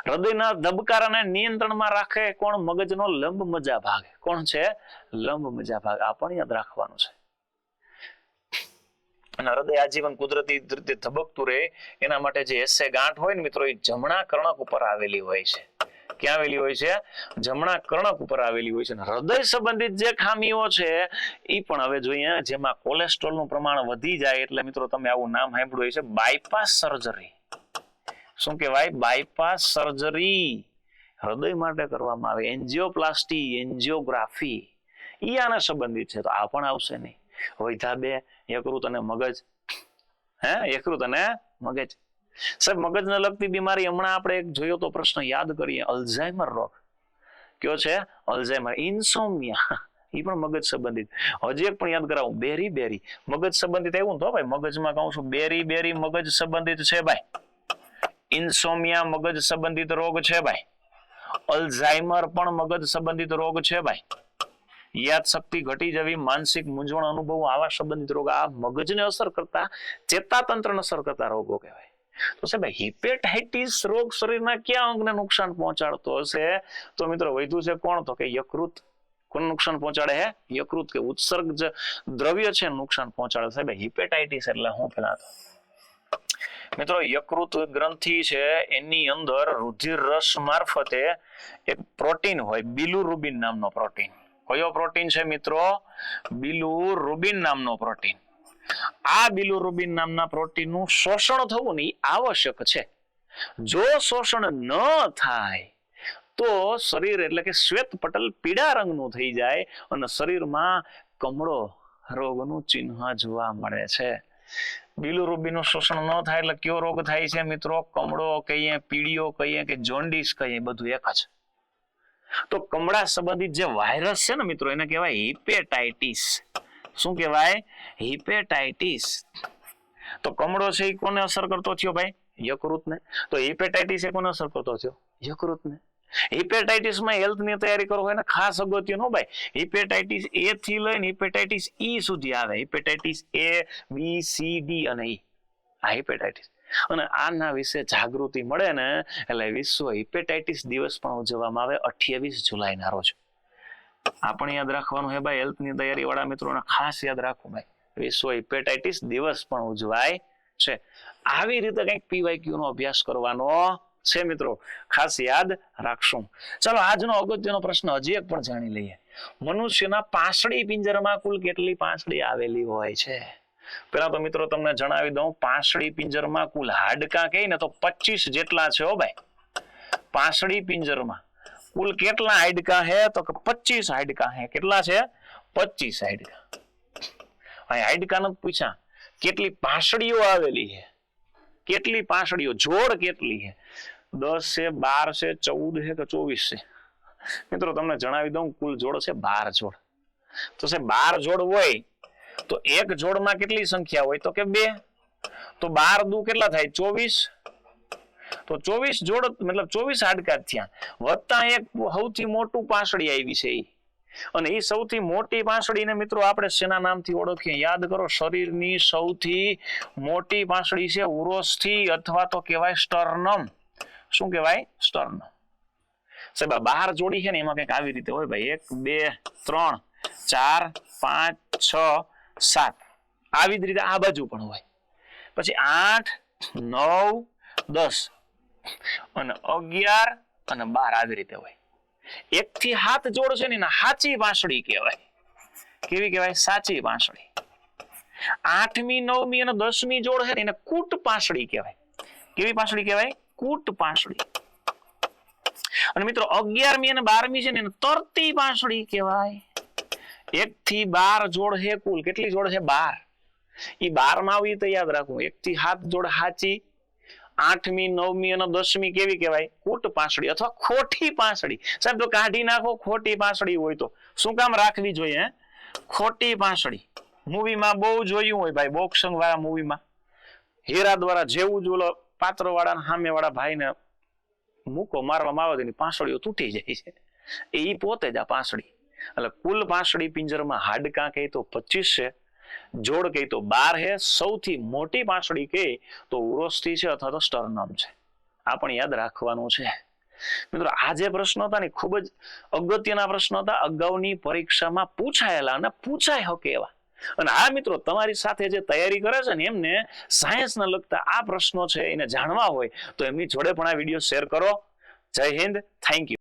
હૃદયના ધબકારાને નિયંત્રણમાં રાખે કોણ? મગજનો લંબ મજા ભાગ. કોણ છે? લંબ મજા ભાગ. આ પણ યાદ રાખવાનું છે. અને હૃદય આજીવન કુદરતી રીતે ધબકતું રહે એના માટે જે એસે ગાંઠ હોય ને મિત્રો, એ જમણા કર્ણક ઉપર આવેલી હોય છે. ક્યાં આવેલી હોય છે? જમણા કર્ણક ઉપર આવેલી હોય છે. હૃદય સંબંધિત જે ખામીઓ છે એ પણ હવે જોઈએ, જેમાં કોલેસ્ટ્રોલનું પ્રમાણ વધી જાય એટલે મિત્રો તમે આવું નામ સાંભળ્યું છે, બાયપાસ સર્જરી. શું કહેવાય? બાયપાસ સર્જરી હૃદય માટે કરવામાં આવે. એન્જિયોપ્લાસ્ટી, એન્જિયોગ્રાફી એ આને સંબંધિત છે. તો આ પણ આવશે નહીં. વૈધા બે, યકૃત અને મગજ. યકૃત અને મગજ. સાહેબ મગજને લગતી બીમારી હમણાં આપણે એક જોયો તો પ્રશ્ન યાદ કરીએ, અલ્ઝાઇમર રોગ. કયો છે? અલ્ઝાઇમર. ઇન્સોમિયા, એ પણ મગજ સંબંધિત. હજી એક પણ યાદ કરાવું, બેરી બેરી મગજ સંબંધિત. એવું તો ભાઈ મગજમાં કહું છું, બેરી બેરી મગજ સંબંધિત છે ભાઈ. ઇન્સોમિયા મગજ સંબંધિત રોગ છે ભાઈ. અલ્ઝાઇમર પણ મગજ સંબંધિત રોગ છે ભાઈ. યાદ શક્તિ ઘટી જવી, માનસિક મૂંઝવણ અનુભવ, આવા સંબંધિત રોગ આ મગજને અસર કરતા, ચેતાતંત્રને અસર કરતા રોગો કહેવાય. તો સાહેબ હિપેટાઇટિસ રોગ શરીરના કયા અંગને નુકસાન પહોંચાડતો હશે? તો મિત્રો વધ્યું છે કોણ? તો કે યકૃત. કોને નુકસાન પહોંચાડે છે? યકૃત. કે ઉત્સર્ગ જે દ્રવ્ય છે નુકસાન પહોંચાડે. સાહેબ હિપેટાઇટિસ એટલે હું પેલા તો મિત્રો યકૃત ગ્રંથિ છે એની અંદર રુધિર રસ મારફતે એક પ્રોટીન હોય, બિલુરુબિન નામનો પ્રોટીન. કયો પ્રોટીન છે મિત્રો? બિલુરુબિન નામનો પ્રોટીન. આ બિલુરુબિન નામના પ્રોટીનનું શોષણ થવું ને આવશ્યક છે. જો શોષણ ન થાય તો શરીર એટલે કે શ્વેત પટલ પીળા રંગનું થઈ જાય અને શરીરમાં કમળો રોગનું ચિહ્ન જોવા મળે છે. બિલુરુબિનનું શોષણ ન થાય એટલે કયો રોગ થાય છે મિત્રો? કમળો કહીએ, પીળીઓ કહીએ કે જોન્ડિસ કહીએ, બધું એક જ. તો કમળા સંબંધિત જે વાયરસ છે ને મિત્રો, એને કહેવાય હિપેટાઇટિસ. શું કહેવાય? હિપેટાઇટિસ. તો કમળો છે એ કોને અસર કરતો થયો ભાઈ? યકૃતને. તો હિપેટાઇટિસ એ કોને અસર કરતો થયો? યકૃતને. હિપેટાઇટિસ માં હેલ્થ ની તૈયારી કરો હોય ને ખાસ અગત્યનો ભાઈ, હિપેટાઇટિસ એ થી લઈને હિપેટાઇટિસ ઈ સુધી આવે. Hepatitis A, B, C, D અને ઈ. આ હિપેટાઇટિસ. અને આના વિશે જાગૃતિ મળે ને એટલે વિશ્વ હિપેટાઇટિસ દિવસ પણ ઉજવવામાં આવે 28 જુલાઈના રોજ. આ પણ યાદ રાખવાનું છે ભાઈ, હેલ્થ ની તૈયારી વાળા મિત્રોને ખાસ યાદ રાખવું ભાઈ, વિશ્વ હિપેટાઇટિસ દિવસ પણ ઉજવાય છે. આવી રીતે કંઈક PYQ નો અભ્યાસ કરવાનો છે મિત્રો, ખાસ યાદ રાખશું. ચાલો આજનો અગત્યનો પ્રશ્ન હજી એક પણ જાણી લઈએ. મનુષ્યના પાંસળી પિંજરમાં કુલ કેટલી પાંસળી આવેલી હોય છે? પેલા તો મિત્રો તમને જણાવી દઉં, પાંસળી પિંજરમાં કુલ હાડકાં કહે ને તો 25 જેટલા છે. હો ભાઈ, પાંસળી પિંજરમાં કુલ કેટલા હાડકાં હે? તો 25 હાડકાં હે. કેટલા છે? 25 હાડકાં. અહીં હાડકાં નથી પૂછ્યા, કેટલી પાંસળીઓ આવેલી છે, કેટલી પાંસળીઓ, જોડ કેટલી છે, 10 છે, 12 છે, 14 છે કે 24 છે? મિત્રો તમને જણાવી દઉં, કુલ જોડ છે 12 જોડ. તો છે 12 જોડ હોય તો એક જોડમાં કેટલી સંખ્યા હોય? તો કે 2. તો 12 દુ કેટલા થાય? 24. તો 24 જોડ મતલબ 24 હાડકા થયા, વત્તા એક સૌથી મોટું પાંસળી આવી છે. અને એ સૌથી મોટી પાંસળીને મિત્રો આપણે શેના નામથી ઓળખીએ? યાદ કરો, શરીરની સૌથી મોટી પાંસળી છે ઉરોસ્થિ અથવા તો કહેવાય સ્ટર્નમ. શું કહેવાય? સ્ટર્નમ. સાહેબ 12 જોડી છે ને એમાં કંઈક આવી રીતે હોય ભાઈ, 1 2 3 4 5 6 7, આવી જ રીતે આ બાજુ પણ હોય. પછી 8 9 10 અને 11 અને 12 આવી રીતે હોય. 1 થી 7 જોડ છે ને સાચી પાંસળી કહેવાય. કેવી કહેવાય? સાચી પાંસળી. 8મી 9મી અને 10મી જોડ છે ને એને કૂટ પાંસળી કહેવાય. કેવી પાંસળી કહેવાય? કૂટ પાંસળી. અને મિત્રો 11મી અને 12મી છે ને એને તરતી પાંસળી કહેવાય. 1 થી 12 જોડ છે કુલ. કેટલી જોડ છે? 12. ઈ 12 માં આવી તો યાદ રાખવું, 1 થી 7 જોડ સાચી, 8મી 9મી અને 10મી કેવી કહેવાય? કૂટ પાંસળી અથવા ખોટી પાંસળી. સાહેબ તો કાઢી નાખો ખોટી પાંસળી હોય તો. શું કામ રાખવી જોઈએ? ખોટી પાંસળી. મૂવીમાં બહુ જોયું હોય ભાઈ, બોક્સિંગ વાળા મૂવીમાં હીરા દ્વારા જેવું જ ઓલો પાત્ર વાળા સામે વાળા ભાઈને મૂકો મારવામાં આવે તેની પાંસળીઓ તૂટી જાય છે. એ પોતે જ આ પાંસળી. એટલે કુલ પાંસળી પિંજરમાં હાડકાં કહે તો 25 છે, જોડ કહે તો 12 છે, સૌથી મોટી પાંસળી કહે તો ઉરોસ્થિ છે અથવા તો સ્ટર્નમ છે. આ પણ યાદ રાખવાનું છે. મિત્રો આ જે પ્રશ્નો હતા ને ખૂબ જ અગત્યના પ્રશ્નો હતા, અગાઉની પરીક્ષામાં પૂછાયેલા અને પૂછાય શકે એવા. અને આ મિત્રો તમારી સાથે જે તૈયારી કરે છે ને એમને સાયન્સના લગતા આ પ્રશ્નો છે એને જાણવા હોય તો એમની જોડે પણ આ વિડીયો શેર કરો. જય હિન્દ, થેન્ક યુ.